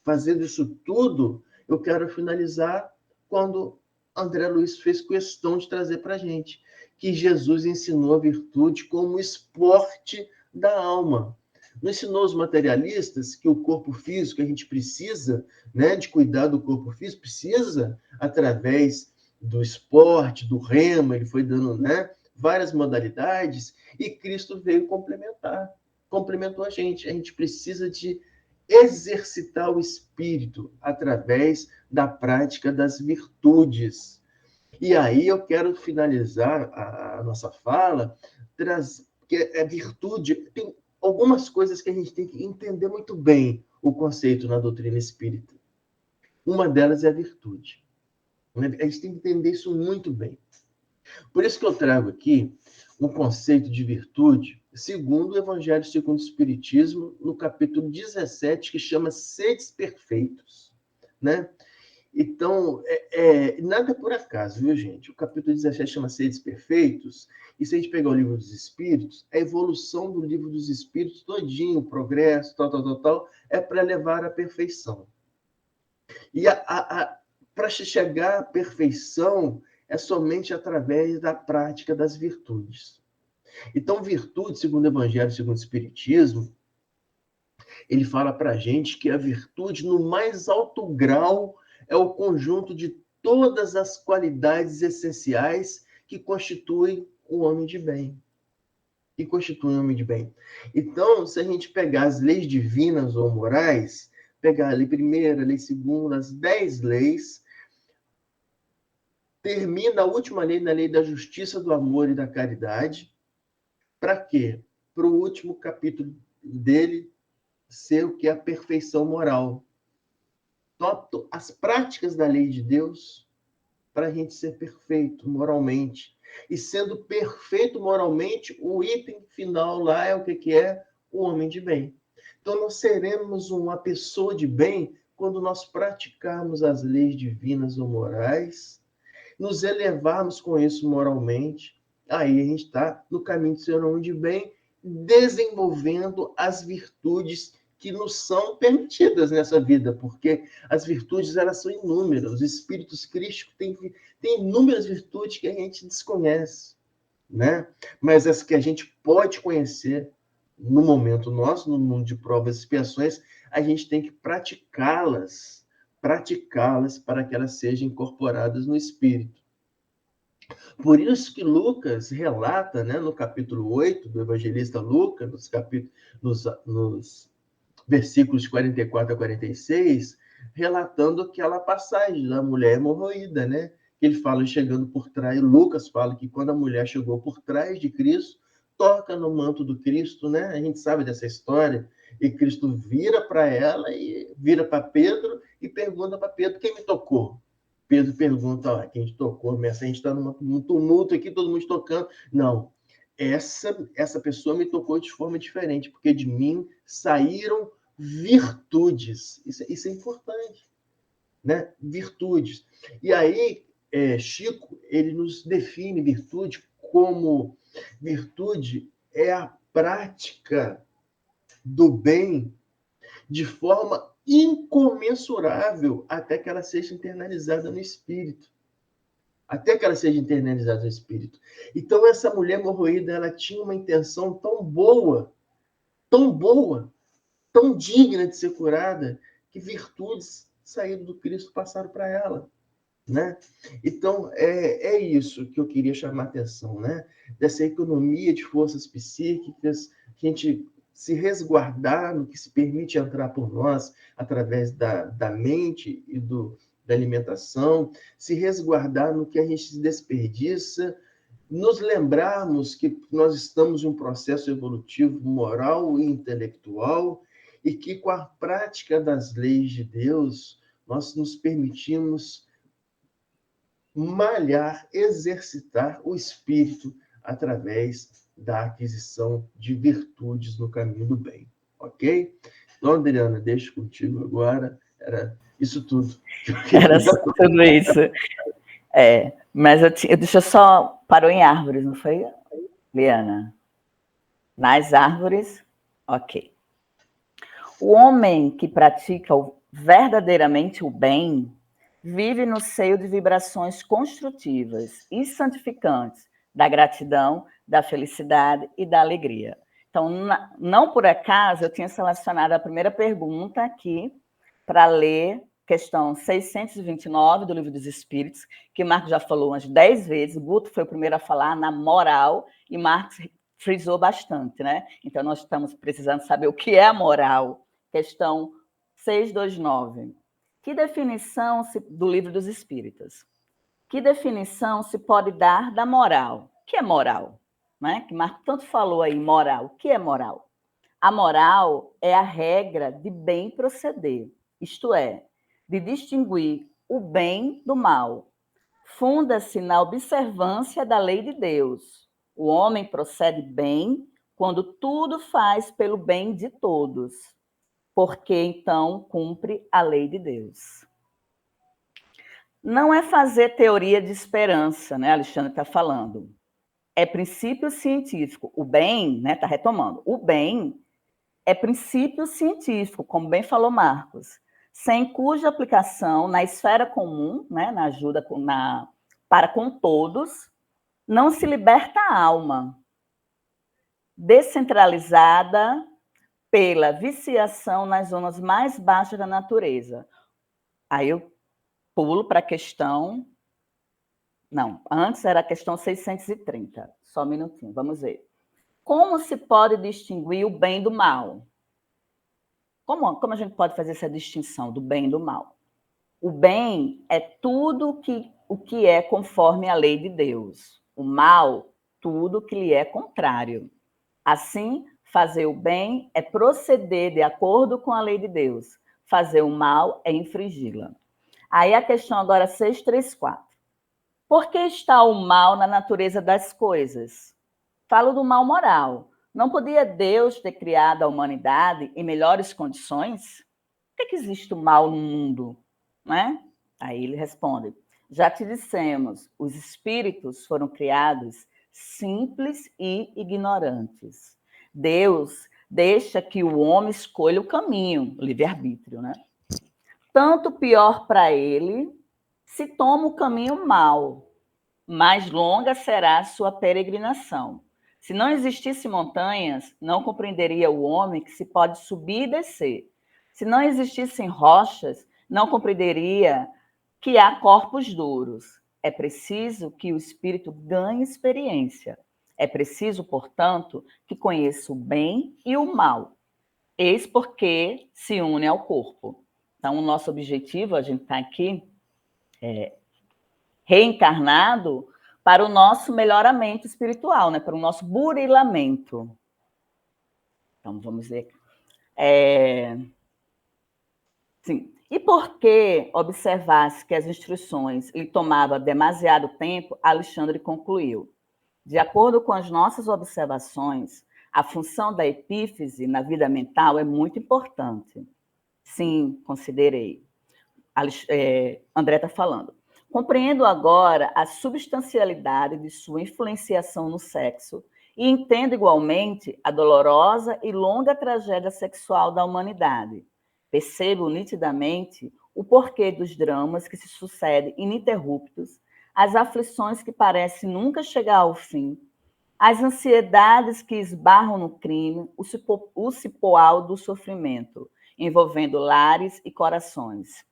fazendo isso tudo, eu quero finalizar quando André Luiz fez questão de trazer para a gente que Jesus ensinou a virtude como esporte da alma. Não ensinou os materialistas que o corpo físico, a gente precisa, né, de cuidar do corpo físico, precisa, através do esporte, do remo, ele foi dando, né, várias modalidades, e Cristo veio complementou a gente precisa de exercitar o espírito através da prática das virtudes. E aí eu quero finalizar a nossa fala, porque é virtude, tem algumas coisas que a gente tem que entender muito bem o conceito na doutrina espírita. Uma delas é a virtude. A gente tem que entender isso muito bem. Por isso que eu trago aqui um conceito de virtude, segundo o Evangelho segundo o Espiritismo, no capítulo 17, que chama Sedes Perfeitos, né? Então, nada por acaso, viu, gente? O capítulo 17 chama Sedes Perfeitos, e se a gente pegar o Livro dos Espíritos, a evolução do Livro dos Espíritos todinho, o progresso, tal, é para levar à perfeição. E para chegar à perfeição é somente através da prática das virtudes. Então, virtude, segundo o Evangelho, segundo o Espiritismo, ele fala para a gente que a virtude, no mais alto grau, é o conjunto de todas as qualidades essenciais que constituem o homem de bem. Então, se a gente pegar as leis divinas ou morais, pegar a lei primeira, a lei segunda, as 10 leis, termina a última lei na lei da justiça, do amor e da caridade. Para quê? Para o último capítulo dele ser o que é a perfeição moral. Então, as práticas da lei de Deus para a gente ser perfeito moralmente. E sendo perfeito moralmente, o item final lá é o que é? O homem de bem. Então, nós seremos uma pessoa de bem quando nós praticarmos as leis divinas ou morais, nos elevarmos com isso moralmente, aí a gente está no caminho de ser um homem de bem, desenvolvendo as virtudes que nos são permitidas nessa vida, porque as virtudes elas são inúmeras. Os espíritos crísticos têm inúmeras virtudes que a gente desconhece, né? Mas as que a gente pode conhecer no momento nosso, no mundo de provas e expiações, a gente tem que praticá-las para que elas sejam incorporadas no espírito. Por isso que Lucas relata, né, no capítulo 8 do evangelista Lucas, nos versículos 44 a 46, relatando aquela passagem da mulher hemorroída, né? Ele fala chegando por trás, Lucas fala que quando a mulher chegou por trás de Cristo, toca no manto do Cristo, né? A gente sabe dessa história, e Cristo vira para ela e vira para Pedro e pergunta para Pedro: quem me tocou? Pedro pergunta: quem te tocou? Mestre, a gente está num tumulto aqui, todo mundo tocando. Não, essa pessoa me tocou de forma diferente, porque de mim saíram virtudes. Isso é importante, né? Virtudes. E aí, Chico, ele nos define virtude como virtude é a prática do bem de forma incomensurável até que ela seja internalizada no espírito. Então, essa mulher hemorroída, ela tinha uma intenção tão boa, tão digna de ser curada que virtudes saíram do Cristo passaram para ela, né? Então, é isso que eu queria chamar a atenção, né? Dessa economia de forças psíquicas, que a gente se resguardar no que se permite entrar por nós através da mente e da alimentação, se resguardar no que a gente se desperdiça, nos lembrarmos que nós estamos em um processo evolutivo moral e intelectual e que com a prática das leis de Deus, nós nos permitimos malhar, exercitar o espírito através da aquisição de virtudes no caminho do bem, ok? Então, Adriana, deixo contigo agora. Era isso tudo. Era tudo isso. Mas deixa eu só... Parou em árvores, não foi, Liana? Nas árvores, ok. O homem que pratica verdadeiramente o bem vive no seio de vibrações construtivas e santificantes da gratidão, da felicidade e da alegria. Então, não por acaso, eu tinha selecionado a primeira pergunta aqui para ler questão 629 do Livro dos Espíritos, que Marcos já falou umas 10 vezes, Guto foi o primeiro a falar na moral, e Marcos frisou bastante, né? Então, nós estamos precisando saber o que é a moral. Questão 629. Que definição do Livro dos Espíritos? Que definição se pode dar da moral? O que é moral? Né? Que Marco tanto falou aí, moral. O que é moral? A moral é a regra de bem proceder, isto é, de distinguir o bem do mal. Funda-se na observância da lei de Deus. O homem procede bem quando tudo faz pelo bem de todos, porque então cumpre a lei de Deus. Não é fazer teoria de esperança, né? Alexandre está falando. É princípio científico. O bem, né? Está retomando. O bem é princípio científico, como bem falou Marcos, sem cuja aplicação na esfera comum, né? Na ajuda para com todos, não se liberta a alma. Descentralizada pela viciação nas zonas mais baixas da natureza. Aí eu pulo para a questão... Não, antes era a questão 630. Só um minutinho, vamos ver. Como se pode distinguir o bem do mal? Como a gente pode fazer essa distinção do bem e do mal? O bem é tudo o que é conforme a lei de Deus. O mal, tudo que lhe é contrário. Assim, fazer o bem é proceder de acordo com a lei de Deus. Fazer o mal é infringi-la. Aí a questão agora 634. Por que está o mal na natureza das coisas? Falo do mal moral. Não podia Deus ter criado a humanidade em melhores condições? Por que existe o mal no mundo? Né? Aí ele responde, já te dissemos, os espíritos foram criados simples e ignorantes. Deus deixa que o homem escolha o caminho, o livre-arbítrio, né? Tanto pior para ele se toma o caminho mau, mais longa será a sua peregrinação. Se não existissem montanhas, não compreenderia o homem que se pode subir e descer. Se não existissem rochas, não compreenderia que há corpos duros. É preciso que o espírito ganhe experiência. É preciso, portanto, que conheça o bem e o mal. Eis porque se une ao corpo. Então, o nosso objetivo, a gente está aqui reencarnado para o nosso melhoramento espiritual, né? Para o nosso burilamento. Então, vamos ver. Sim. E por que observasse que as instruções lhe tomavam demasiado tempo, Alexandre concluiu. De acordo com as nossas observações, a função da epífise na vida mental é muito importante. Sim, considerei. André está falando. Compreendo agora a substancialidade de sua influenciação no sexo e entendo igualmente a dolorosa e longa tragédia sexual da humanidade. Percebo nitidamente o porquê dos dramas que se sucedem ininterruptos, as aflições que parecem nunca chegar ao fim, as ansiedades que esbarram no crime, o cipoal do sofrimento, envolvendo lares e corações.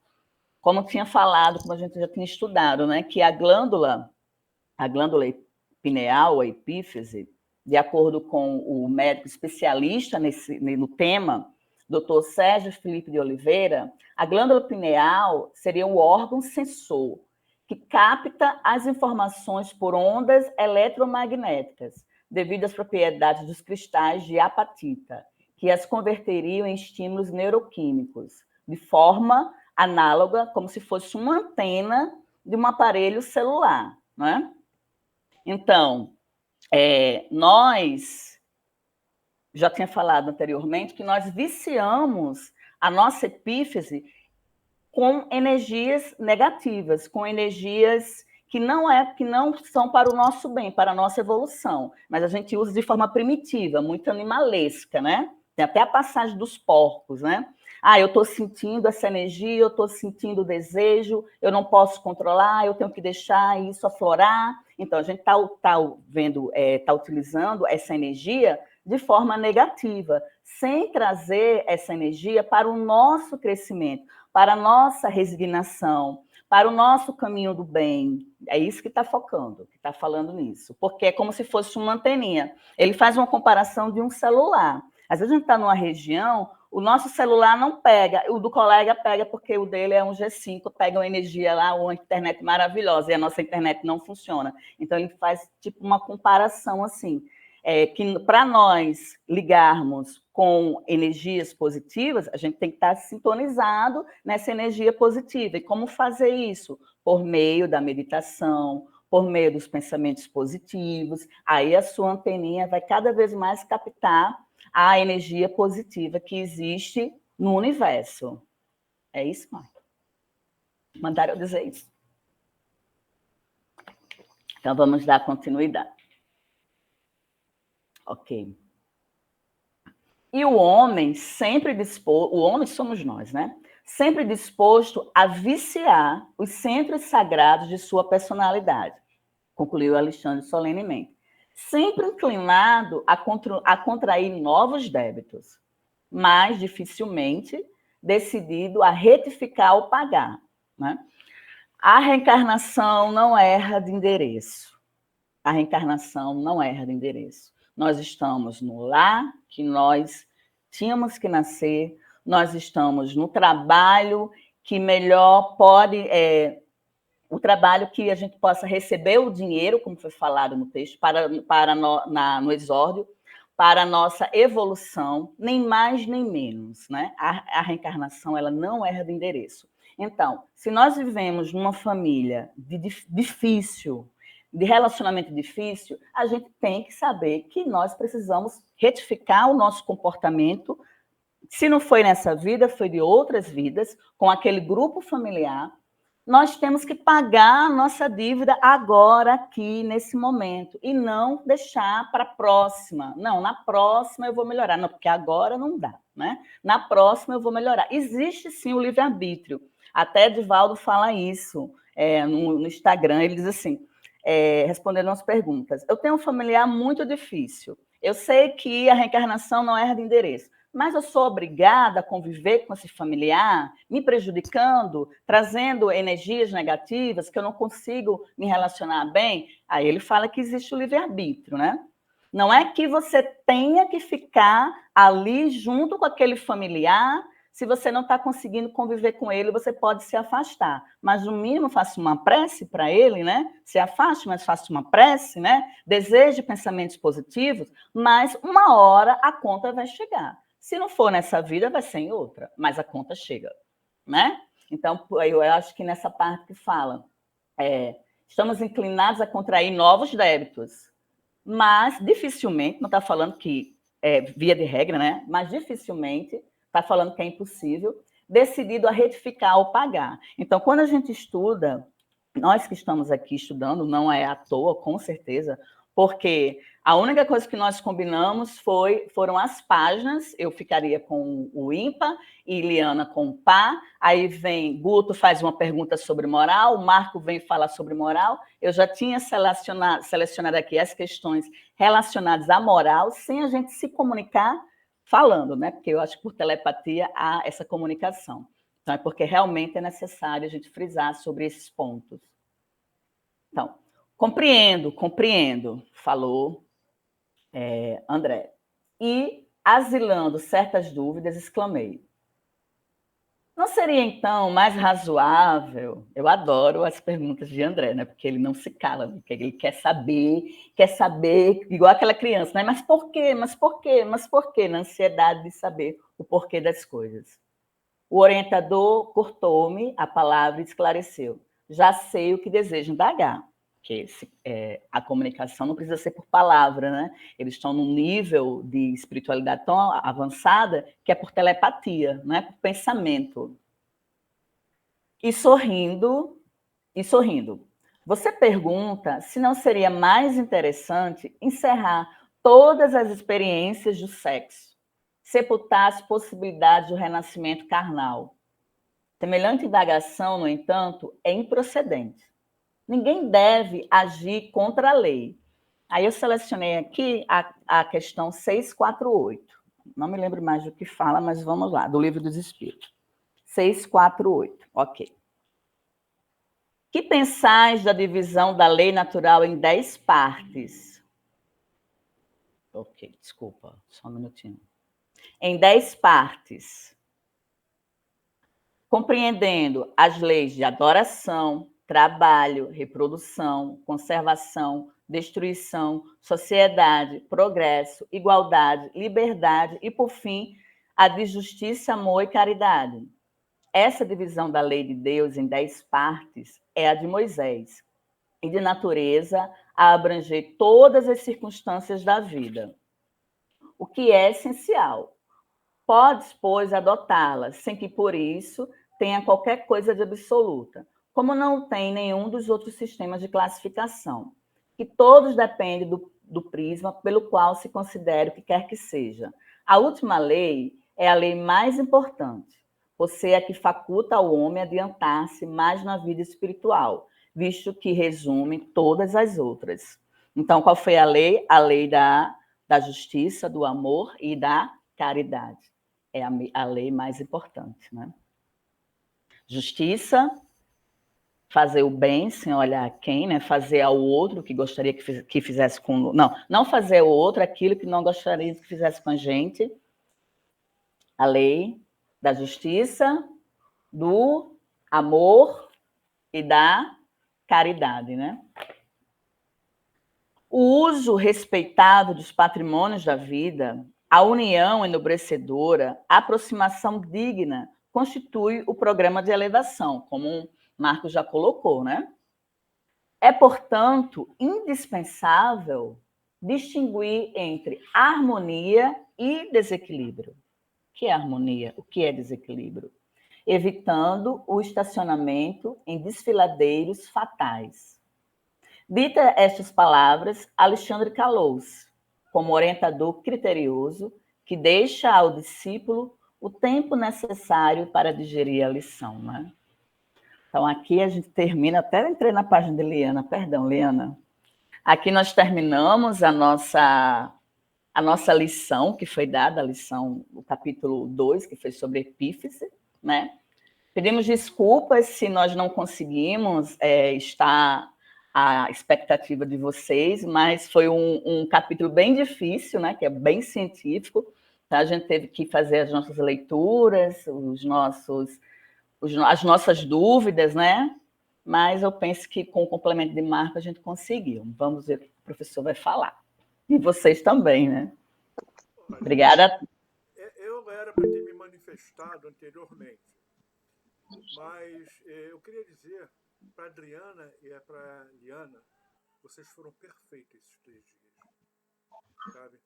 Como tinha falado, como a gente já tinha estudado, né, que a glândula pineal, a epífise, de acordo com o médico especialista no tema, Dr. Sérgio Felipe de Oliveira, a glândula pineal seria o órgão sensor que capta as informações por ondas eletromagnéticas, devido às propriedades dos cristais de apatita, que as converteriam em estímulos neuroquímicos, de forma análoga, como se fosse uma antena de um aparelho celular, né? Então, nós, já tinha falado anteriormente, que nós viciamos a nossa epífise com energias negativas, com energias que não são para o nosso bem, para a nossa evolução, mas a gente usa de forma primitiva, muito animalesca, né? Tem até a passagem dos porcos, né? Eu estou sentindo essa energia, eu estou sentindo o desejo, eu não posso controlar, eu tenho que deixar isso aflorar. Então, a gente está utilizando essa energia de forma negativa, sem trazer essa energia para o nosso crescimento, para a nossa resignação, para o nosso caminho do bem. É isso que está focando, que está falando nisso, porque é como se fosse uma anteninha. Ele faz uma comparação de um celular. Às vezes a gente está numa região, o nosso celular não pega, o do colega pega porque o dele é um G5, pega uma energia lá, uma internet maravilhosa, e a nossa internet não funciona. Então, ele faz tipo uma comparação assim, que para nós ligarmos com energias positivas, a gente tem que estar sintonizado nessa energia positiva. E como fazer isso? Por meio da meditação, por meio dos pensamentos positivos. Aí a sua anteninha vai cada vez mais captar a energia positiva que existe no universo. É isso, Marco? Mandaram eu dizer isso. Então, vamos dar continuidade. Ok. E o homem sempre disposto, o homem somos nós, né? Sempre disposto a viciar os centros sagrados de sua personalidade, concluiu Alexandre solenemente. Sempre inclinado a contrair novos débitos, mas dificilmente decidido a retificar ou pagar, né? A reencarnação não erra de endereço. A reencarnação não erra de endereço. Nós estamos no lar que nós tínhamos que nascer, nós estamos no trabalho que melhor pode... o trabalho que a gente possa receber o dinheiro, como foi falado no texto, no exórdio, para a nossa evolução, nem mais nem menos, né? A reencarnação, ela não erra de endereço. Então, se nós vivemos numa família difícil, de relacionamento difícil, a gente tem que saber que nós precisamos retificar o nosso comportamento. Se não foi nessa vida, foi de outras vidas, com aquele grupo familiar. Nós temos que pagar a nossa dívida agora, aqui, nesse momento, e não deixar para a próxima. Não, na próxima eu vou melhorar. Não, porque agora não dá, né? Na próxima eu vou melhorar. Existe, sim, o livre-arbítrio. Até Divaldo fala isso no Instagram. Ele diz assim, respondendo às perguntas. Eu tenho um familiar muito difícil. Eu sei que a reencarnação não erra de endereço. Mas eu sou obrigada a conviver com esse familiar, me prejudicando, trazendo energias negativas, que eu não consigo me relacionar bem. Aí ele fala que existe o livre-arbítrio, né? Não é que você tenha que ficar ali junto com aquele familiar. Se você não está conseguindo conviver com ele, você pode se afastar. Mas, no mínimo, faça uma prece para ele, né? Se afaste, mas faça uma prece, né? Deseje pensamentos positivos, mas uma hora a conta vai chegar. Se não for nessa vida, vai ser em outra, mas a conta chega, né? Então, eu acho que nessa parte que fala, estamos inclinados a contrair novos débitos, mas dificilmente, não está falando que via de regra, né? Mas dificilmente está falando que é impossível, decidido a retificar ou pagar. Então, quando a gente estuda, nós que estamos aqui estudando, não é à toa, com certeza, porque a única coisa que nós combinamos foram as páginas, eu ficaria com o ímpar e Liana com o par, aí vem, Guto faz uma pergunta sobre moral, o Marco vem falar sobre moral, eu já tinha selecionado aqui as questões relacionadas à moral, sem a gente se comunicar falando, né? Porque eu acho que por telepatia há essa comunicação. Então, é porque realmente é necessário a gente frisar sobre esses pontos. Então, compreendo, falou André. E, asilando certas dúvidas, exclamei. Não seria, então, mais razoável? Eu adoro as perguntas de André, né? Porque ele não se cala, porque ele quer saber, igual aquela criança, né? Mas por quê? Mas por quê? Mas por quê? Na ansiedade de saber o porquê das coisas. O orientador cortou-me a palavra e esclareceu. Já sei o que desejo indagar. Que a comunicação não precisa ser por palavra, né? Eles estão num nível de espiritualidade tão avançada que é por telepatia, não é por pensamento. E sorrindo, você pergunta se não seria mais interessante encerrar todas as experiências do sexo, sepultar as possibilidades do renascimento carnal. Semelhante indagação, no entanto, é improcedente. Ninguém deve agir contra a lei. Aí eu selecionei aqui a questão 648. Não me lembro mais do que fala, mas vamos lá, do Livro dos Espíritos. 648, ok. Que pensais da divisão da lei natural em 10 partes? Ok, desculpa, só um minutinho. Em 10 partes. Compreendendo as leis de adoração, trabalho, reprodução, conservação, destruição, sociedade, progresso, igualdade, liberdade e, por fim, a de justiça, amor e caridade. Essa divisão da lei de Deus em 10 partes é a de Moisés, e de natureza a abranger todas as circunstâncias da vida. O que é essencial. Podes, pois, adotá-la, sem que, por isso, tenha qualquer coisa de absoluta, como não tem nenhum dos outros sistemas de classificação, que todos dependem do prisma pelo qual se considere o que quer que seja. A última lei é a lei mais importante, por ser a que faculta ao homem adiantar-se mais na vida espiritual, visto que resume todas as outras. Então, qual foi a lei? A lei da justiça, do amor e da caridade. É a lei mais importante, né? Justiça, fazer o bem sem olhar a quem, né? Fazer ao outro o que gostaria que fizesse com... Não fazer ao outro aquilo que não gostaria que fizesse com a gente. A lei da justiça, do amor e da caridade, né? O uso respeitado dos patrimônios da vida, a união enobrecedora, a aproximação digna constitui o programa de elevação, como o Marco já colocou, né? É, portanto, indispensável distinguir entre harmonia e desequilíbrio. O que é harmonia? O que é desequilíbrio? Evitando o estacionamento em desfiladeiros fatais. Dita estas palavras, Alexandre calou-se, como orientador criterioso que deixa ao discípulo o tempo necessário para digerir a lição, né? Então, aqui a gente termina, até entrei na página de Liana, perdão, Liana. Aqui nós terminamos a nossa lição, que foi dada, a lição, o capítulo 2, que foi sobre epífise, né? Pedimos desculpas se nós não conseguimos estar à expectativa de vocês, mas foi um capítulo bem difícil, né? Que é bem científico. Tá? A gente teve que fazer as nossas leituras, as nossas dúvidas, né? Mas eu penso que com o complemento de Marco a gente conseguiu. Vamos ver o que o professor vai falar. E vocês também, né? Obrigada. Eu era para ter me manifestado anteriormente, mas eu queria dizer para a Adriana e para a Liana, vocês foram perfeitos esses 3 dias, sabe?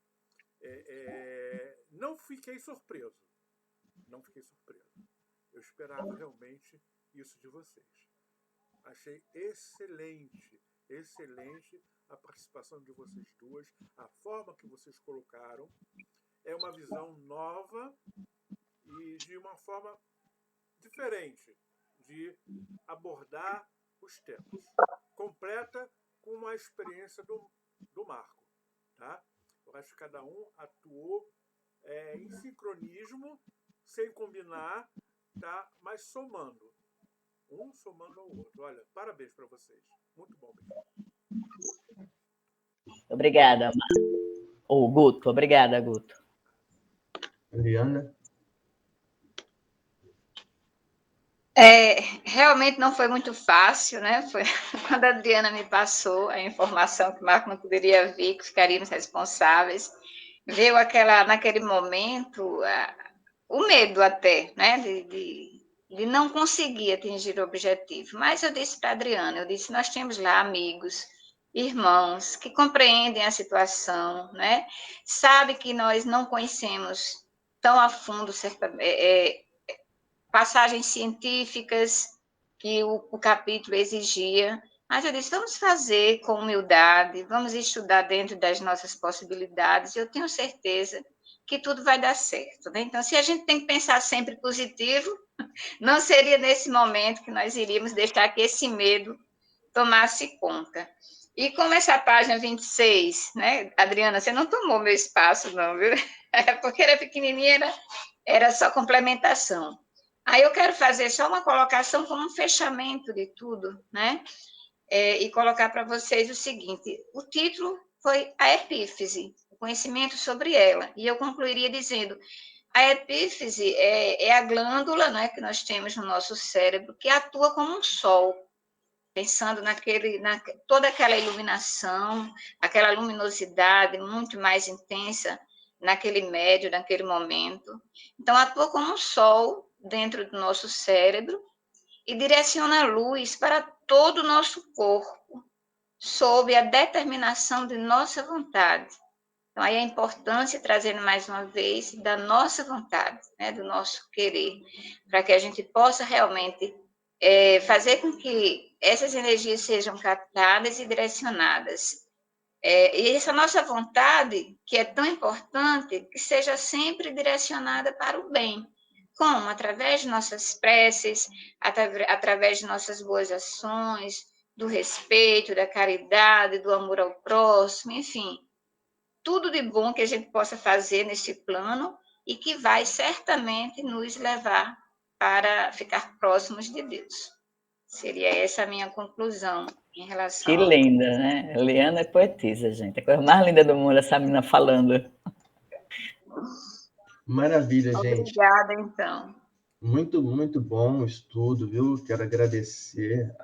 Não fiquei surpreso. Eu esperava realmente isso de vocês. Achei excelente excelente a participação de vocês duas, a forma que vocês colocaram. É uma visão nova e de uma forma diferente de abordar os temas. Completa com uma experiência do Marco. Tá? Eu acho que cada um atuou em sincronismo, sem combinar, tá? Mas somando. Um somando ao outro. Olha, parabéns para vocês. Muito bom mesmo. Obrigada, Guto. Obrigada, Guto. Adriana? Realmente não foi muito fácil, né? Foi quando a Adriana me passou a informação que o Marco não poderia vir, que ficaríamos responsáveis. Veio naquele momento, o medo até, né? De não conseguir atingir o objetivo. Mas eu disse para a Adriana, nós temos lá amigos, irmãos, que compreendem a situação, né? Sabe que nós não conhecemos tão a fundo passagens científicas que o capítulo exigia, mas eu disse, vamos fazer com humildade, vamos estudar dentro das nossas possibilidades, eu tenho certeza que tudo vai dar certo, né? Então, se a gente tem que pensar sempre positivo, não seria nesse momento que nós iríamos deixar que esse medo tomasse conta. E como essa página 26, né, Adriana, você não tomou meu espaço, não, viu? Porque era pequenininha, era só complementação. Aí eu quero fazer só uma colocação como um fechamento de tudo, né? E colocar para vocês o seguinte: o título foi a epífise, o conhecimento sobre ela. E eu concluiria dizendo: a epífise é a glândula, né, que nós temos no nosso cérebro, que atua como um sol, pensando toda aquela iluminação, aquela luminosidade muito mais intensa naquele médio, naquele momento. Então, atua como um sol dentro do nosso cérebro e direciona a luz para todo o nosso corpo, sob a determinação de nossa vontade. Então, aí a importância, trazendo mais uma vez, da nossa vontade, né, do nosso querer, para que a gente possa realmente fazer com que essas energias sejam captadas e direcionadas. E essa nossa vontade, que é tão importante, que seja sempre direcionada para o bem. Como? Através de nossas preces, através de nossas boas ações, do respeito, da caridade, do amor ao próximo, enfim, tudo de bom que a gente possa fazer nesse plano e que vai certamente nos levar para ficar próximos de Deus. Seria essa a minha conclusão em relação Que linda, né? Eliana é poetisa, gente. A coisa mais linda do mundo, essa menina falando. Maravilha, gente. Obrigada, então. Muito, muito bom o estudo, viu? Quero agradecer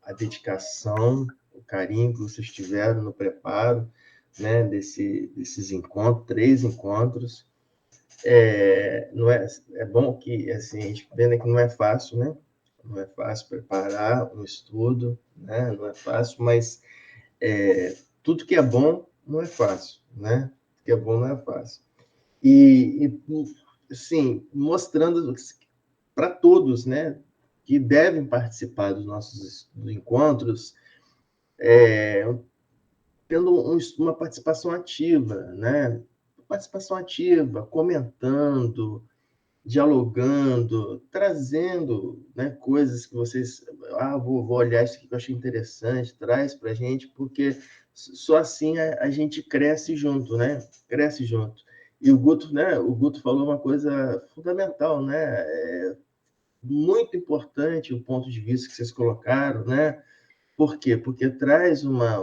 a dedicação, o carinho que vocês tiveram no preparo, né, desses encontros, 3 encontros. É bom que assim, a gente vê que não é fácil, né? Não é fácil preparar um estudo, né? Não é fácil, mas tudo que é bom não é fácil, né? Tudo que é bom não é fácil. E assim, mostrando para todos, né, que devem participar dos nossos encontros, tendo uma participação ativa, né? Participação ativa, comentando, dialogando, trazendo, né, coisas que vocês... vou olhar isso aqui que eu achei interessante, traz para a gente, porque só assim a gente cresce junto, né? Cresce junto. E o Guto, né? O Guto falou uma coisa fundamental, né? Muito importante o ponto de vista que vocês colocaram, né? Por quê? Porque traz uma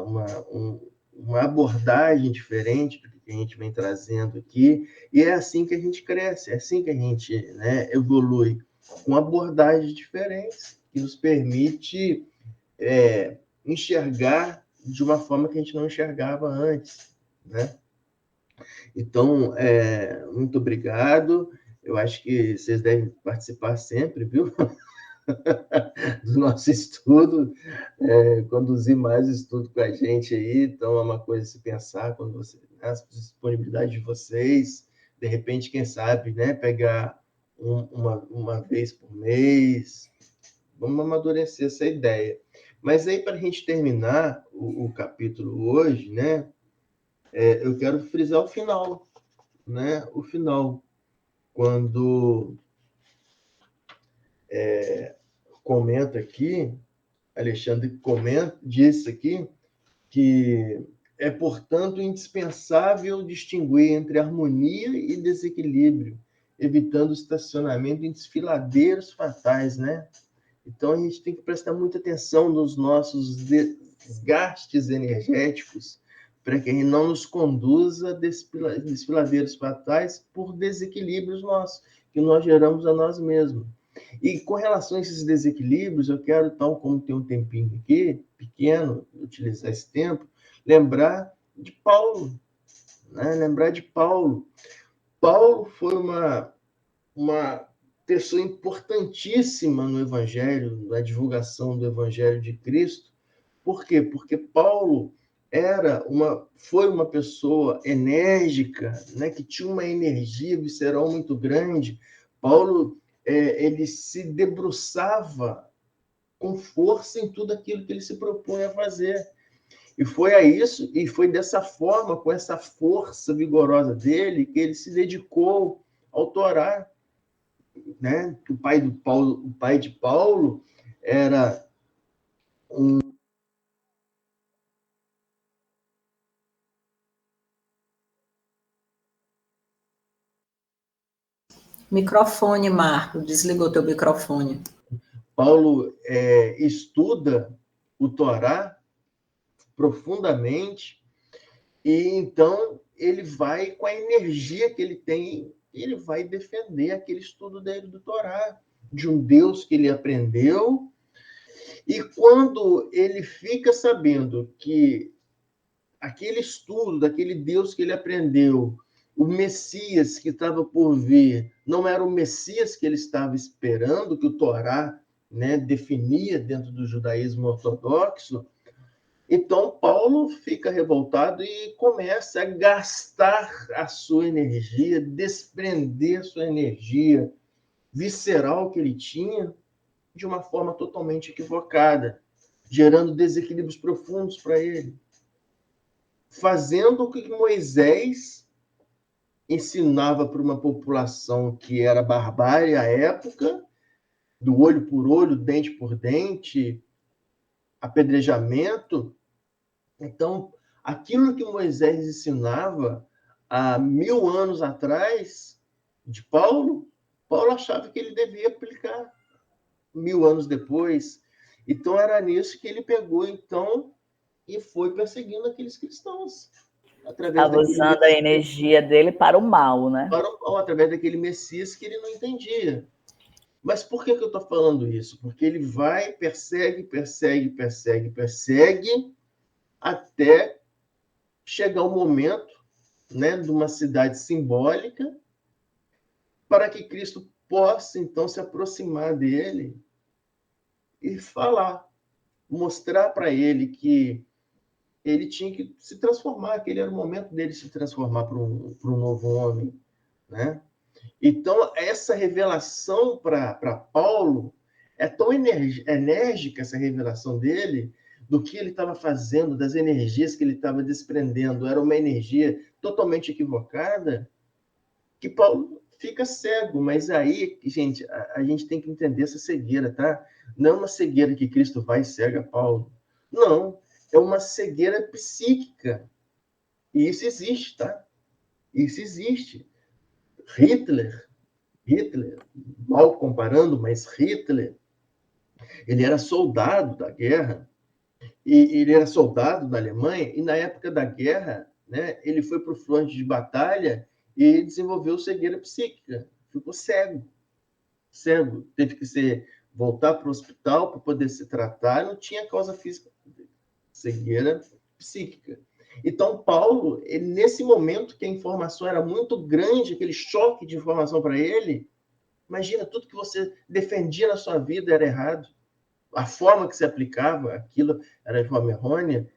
abordagem diferente do que a gente vem trazendo aqui, e é assim que a gente cresce, é assim que a gente, né, evolui, com abordagens diferentes, que nos permite enxergar de uma forma que a gente não enxergava antes, né? Então, muito obrigado. Eu acho que vocês devem participar sempre, viu? Do nosso estudo, conduzir mais estudo com a gente aí, então é uma coisa a se pensar quando você, a disponibilidade de vocês, de repente, quem sabe, né, pegar uma vez por mês, vamos amadurecer essa ideia. Mas aí, para a gente terminar o capítulo hoje, né, eu quero frisar o final, né? O final, quando comenta aqui, Alexandre diz aqui, que é, portanto, indispensável distinguir entre harmonia e desequilíbrio, evitando o estacionamento em desfiladeiros fatais, né? Então, a gente tem que prestar muita atenção nos nossos desgastes energéticos, para que ele não nos conduza a desfiladeiros fatais por desequilíbrios nossos, que nós geramos a nós mesmos. E com relação a esses desequilíbrios, eu quero, tal como tem um tempinho aqui, pequeno, utilizar esse tempo, lembrar de Paulo, né? Lembrar de Paulo. Paulo foi uma pessoa importantíssima no Evangelho, na divulgação do Evangelho de Cristo. Por quê? Porque Paulo foi uma pessoa enérgica, né, que tinha uma energia visceral muito grande. Paulo, ele se debruçava com força em tudo aquilo que ele se propõe a fazer. E foi dessa forma, com essa força vigorosa dele, que ele se dedicou ao Torá, né? O pai de Paulo era um Microfone, Marco, desligou teu microfone. Paulo estuda o Torá profundamente, e então ele vai, com a energia que ele tem, ele vai defender aquele estudo dele do Torá, de um Deus que ele aprendeu. E quando ele fica sabendo que aquele estudo daquele Deus que ele aprendeu, o Messias que estava por vir, não era o Messias que ele estava esperando, que o Torá, né, definia dentro do judaísmo ortodoxo, então Paulo fica revoltado e começa a gastar a sua energia, desprender a sua energia visceral que ele tinha de uma forma totalmente equivocada, gerando desequilíbrios profundos para ele, fazendo o que Moisés ensinava para uma população que era barbárie à época, do olho por olho, dente por dente, apedrejamento. Então, aquilo que Moisés ensinava há 1000 anos atrás, de Paulo achava que ele devia aplicar 1000 anos depois. Então, era nisso que ele pegou, então, e foi perseguindo aqueles cristãos. Estava usando a energia dele para o mal, né? Para o mal, através daquele Messias que ele não entendia. Mas por que eu estou falando isso? Porque ele vai, persegue, até chegar o momento, né, de uma cidade simbólica, para que Cristo possa, então, se aproximar dele e falar, mostrar para ele que ele tinha que se transformar, que ele era o momento dele se transformar para um novo homem, né? Então, essa revelação para Paulo é tão enérgica, essa revelação dele, do que ele estava fazendo, das energias que ele estava desprendendo. Era uma energia totalmente equivocada, que Paulo fica cego. Mas aí, gente, a gente tem que entender essa cegueira, tá? Não é uma cegueira que Cristo vai e cega Paulo. Não, é uma cegueira psíquica. E isso existe, tá? Isso existe. Hitler, mal comparando, mas Hitler, ele era soldado da guerra, e ele era soldado da Alemanha, e na época da guerra, né, ele foi para o fronte de batalha e desenvolveu cegueira psíquica, ficou cego, teve que voltar para o hospital para poder se tratar, não tinha causa física, cegueira psíquica. Então, Paulo, nesse momento que a informação era muito grande, aquele choque de informação para ele, imagina, tudo que você defendia na sua vida era errado. A forma que se aplicava aquilo era de forma errônea.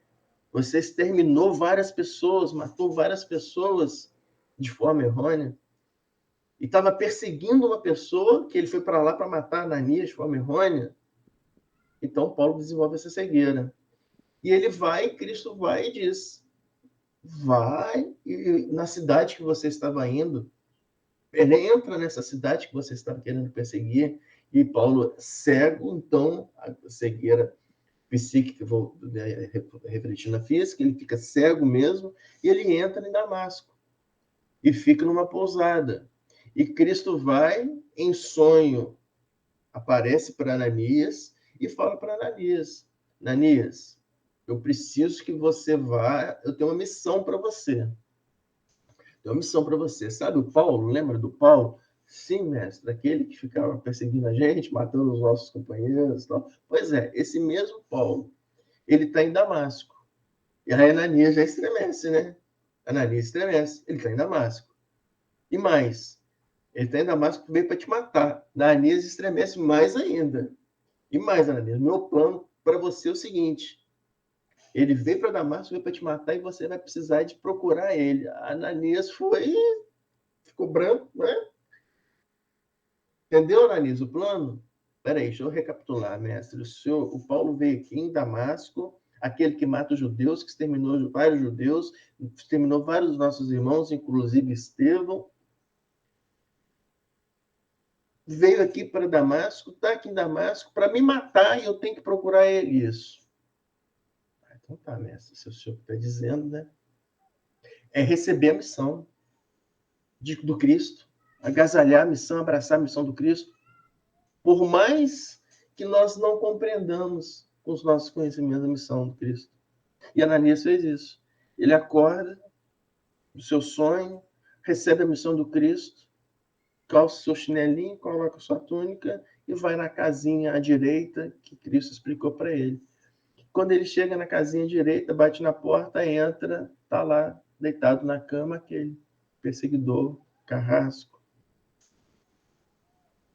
Você exterminou várias pessoas, matou várias pessoas de forma errônea. E estava perseguindo uma pessoa que ele foi para lá para matar Ananias de forma errônea. Então, Paulo desenvolve essa cegueira. E ele vai, Cristo vai e diz, vai na cidade que você estava indo, ele entra nessa cidade que você estava querendo perseguir, e Paulo, cego, então, a cegueira psíquica, refletindo na física, ele fica cego mesmo, e ele entra em Damasco, e fica numa pousada. E Cristo vai, em sonho, aparece para Ananias, e fala para Ananias, Ananias, eu preciso que você vá, eu tenho uma missão para você. Tem uma missão para você. Sabe o Paulo? Lembra do Paulo? Sim, mestre, aquele que ficava perseguindo a gente, matando os nossos companheiros e tal. Pois é, esse mesmo Paulo, ele está em Damasco. E a Ananias já estremece, né? Ananias estremece, ele está em Damasco. E mais, ele está em Damasco, veio para te matar. Ananias estremece mais ainda. E mais, Ananias, meu plano para você é o seguinte, ele veio para Damasco, veio para te matar e você vai precisar de procurar ele. A Ananias ficou branco, né? Entendeu, Ananias, o plano? Peraí, deixa eu recapitular, mestre. O Paulo veio aqui em Damasco, aquele que mata os judeus, que exterminou vários judeus, exterminou vários dos nossos irmãos, inclusive Estevão. Veio aqui para Damasco, está aqui em Damasco, para me matar e eu tenho que procurar ele. Isso. Então tá, mestre, se o senhor está dizendo, né? É receber a missão do Cristo, agasalhar a missão, abraçar a missão do Cristo, por mais que nós não compreendamos com os nossos conhecimentos a missão do Cristo. E Ananias fez isso. Ele acorda do seu sonho, recebe a missão do Cristo, calça seu chinelinho, coloca sua túnica e vai na casinha à direita que Cristo explicou para ele. Quando ele chega na casinha direita, bate na porta, entra, está lá, deitado na cama, aquele perseguidor, carrasco.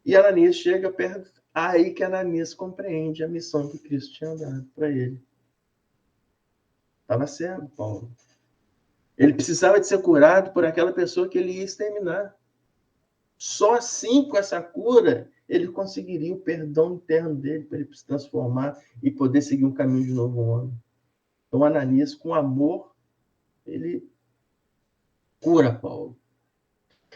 E Ananias chega perto, aí que Ananias compreende a missão que Cristo tinha dado para ele. Estava cego, Paulo. Ele precisava de ser curado por aquela pessoa que ele ia exterminar. Só assim, com essa cura, ele conseguiria o perdão interno dele, para ele se transformar e poder seguir um caminho de novo homem. Então, Ananias, com amor, ele cura Paulo.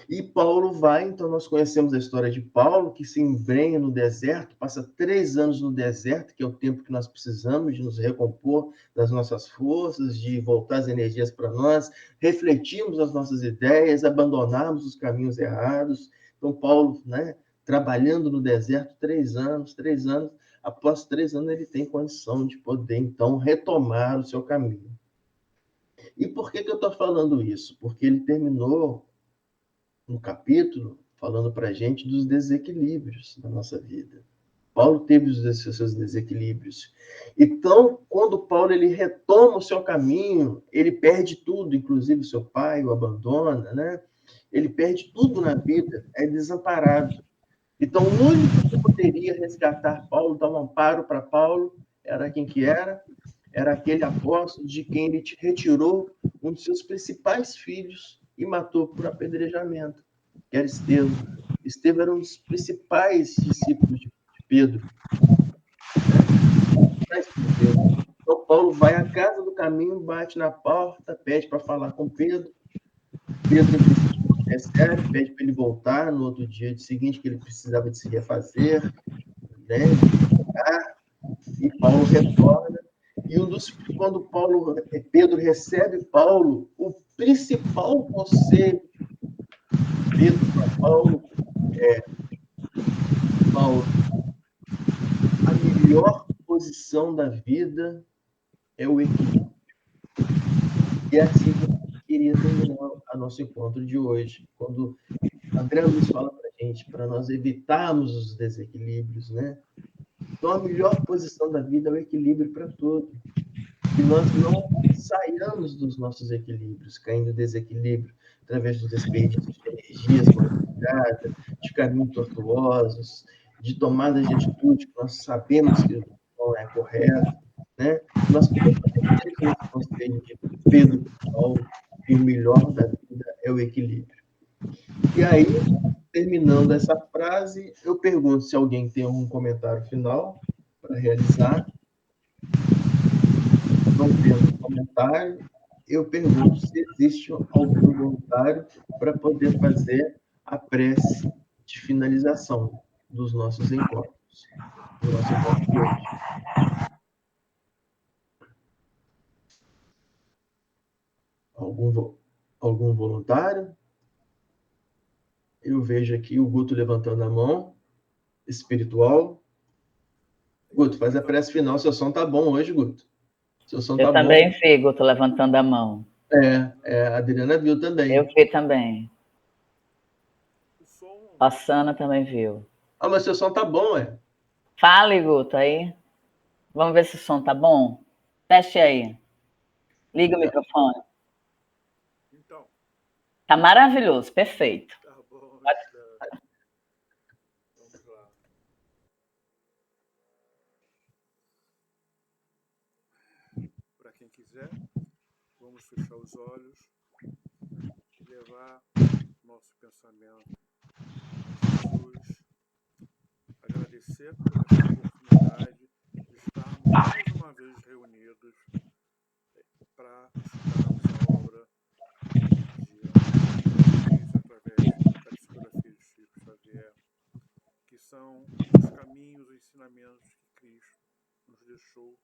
E Paulo vai, então nós conhecemos a história de Paulo, que se embrenha no deserto, passa 3 anos no deserto, que é o tempo que nós precisamos de nos recompor das nossas forças, de voltar as energias para nós, refletirmos as nossas ideias, abandonarmos os caminhos errados. Então, Paulo, né, trabalhando no deserto 3 anos, após 3 anos ele tem condição de poder, então, retomar o seu caminho. E por que eu estou falando isso? Porque ele terminou um capítulo falando para a gente dos desequilíbrios da nossa vida. Paulo teve os seus desequilíbrios. Então, quando Paulo ele retoma o seu caminho, ele perde tudo, inclusive o seu pai o abandona, né? Ele perde tudo na vida, é desamparado. Então, o único que poderia resgatar Paulo, dar um amparo para Paulo, era quem que era? Era aquele apóstolo de quem ele retirou um de seus principais filhos e matou por apedrejamento, que era Estevão. Estevão era um dos principais discípulos de Pedro. Então, Paulo vai à casa do caminho, bate na porta, pede para falar com Pedro. Pedro recebe, pede para ele voltar no outro dia seguinte, que ele precisava de se refazer, né? E Paulo retorna. E quando Pedro recebe Paulo, o principal conselho de Pedro para Paulo é: Paulo, a melhor posição da vida é o equilíbrio. E é assim que eu queria terminar o nosso encontro de hoje, quando André Luiz fala para a gente, para nós evitarmos os desequilíbrios, né? Então, a melhor posição da vida é o equilíbrio para tudo. Que nós não saiamos dos nossos equilíbrios, caindo em desequilíbrio, através do desperdício de energias modificadas, de caminhos tortuosos, de tomadas de atitude que nós sabemos que não é correto, né? Nós podemos fazer esse conselho de Pedro Paulo, que o melhor da vida é o equilíbrio. E aí, terminando essa frase, eu pergunto se alguém tem algum comentário final para para realizar. Não tendo comentário, eu pergunto se existe algum voluntário para poder fazer a prece de finalização dos nossos encontros, do nosso encontro de hoje. Algum voluntário? Eu vejo aqui o Guto levantando a mão, espiritual. Guto, faz a prece final. Seu som tá bom hoje, Guto. Seu som Eu tá também bom. vi, Guto, levantando a mão. A Adriana viu também. Eu vi também. O som. A Sana também viu. Ah, mas seu som tá bom, é? Fale, Guto, aí. Vamos ver se o som tá bom. Teste aí. Liga o microfone. Então. Tá maravilhoso, perfeito. Tá bom. Vamos lá. Para quem quiser, vamos fechar os olhos e levar nosso pensamento a Jesus, agradecer por essa oportunidade de estarmos mais uma vez reunidos para estudarmos a obra de André Luiz através da psicografia de Chico Xavier, que são os caminhos e ensinamentos que Cristo nos deixou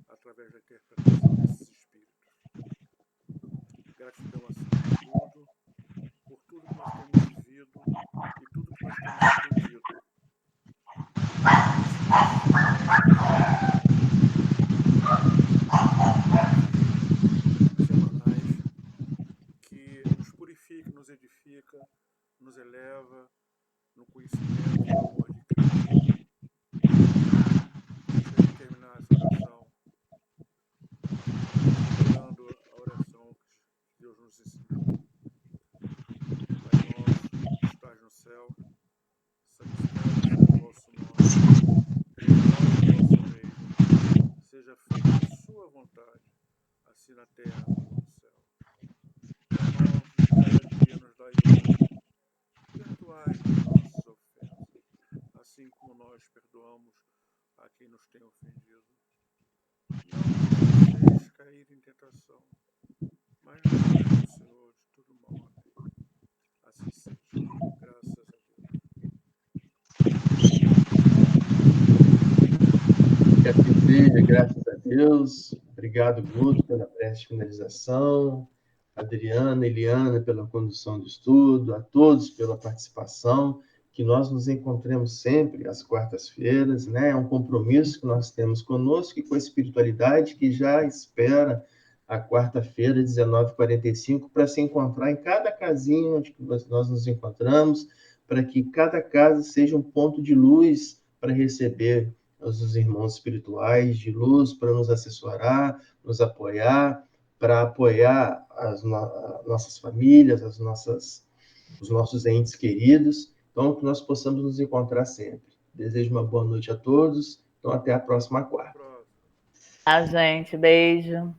através da interpretação desses espíritos. Gratidão acima de tudo, por tudo que nós temos vivido e tudo que nós temos aprendido. Semanais que nos purifica, nos edifica, nos eleva no conhecimento e no amor de Cristo. Gostaria de terminar essa oração orando a oração que Deus nos ensinou. Pai nosso, que estás no céu, santificado seja o vosso nome, venha a nós o vosso reino, seja feita a sua vontade, assim na terra como no céu. O pão nosso de cada dia nos dai hoje, perdoai-nos as nossas ofensas, assim como nós perdoamos a quem nos tem ofendido. Não nos deixeis cair em tentação, mas nos livrai, Senhor, de todo mal. Amém. Assim seja. Graças a Deus. Que assim seja, graças a Deus. Obrigado, Guto, pela prece de finalização. Adriana, Eliana, pela condução do estudo. A todos pela participação. Que nós nos encontremos sempre às quartas-feiras, né? É um compromisso que nós temos conosco e com a espiritualidade que já espera a quarta-feira, 19h45, para se encontrar em cada casinha onde nós nos encontramos, para que cada casa seja um ponto de luz para receber os irmãos espirituais de luz, para nos assessorar, nos apoiar, para apoiar as nossas famílias, os nossos entes queridos. Então, que nós possamos nos encontrar sempre. Desejo uma boa noite a todos. Então, até a próxima quarta. A gente, beijo.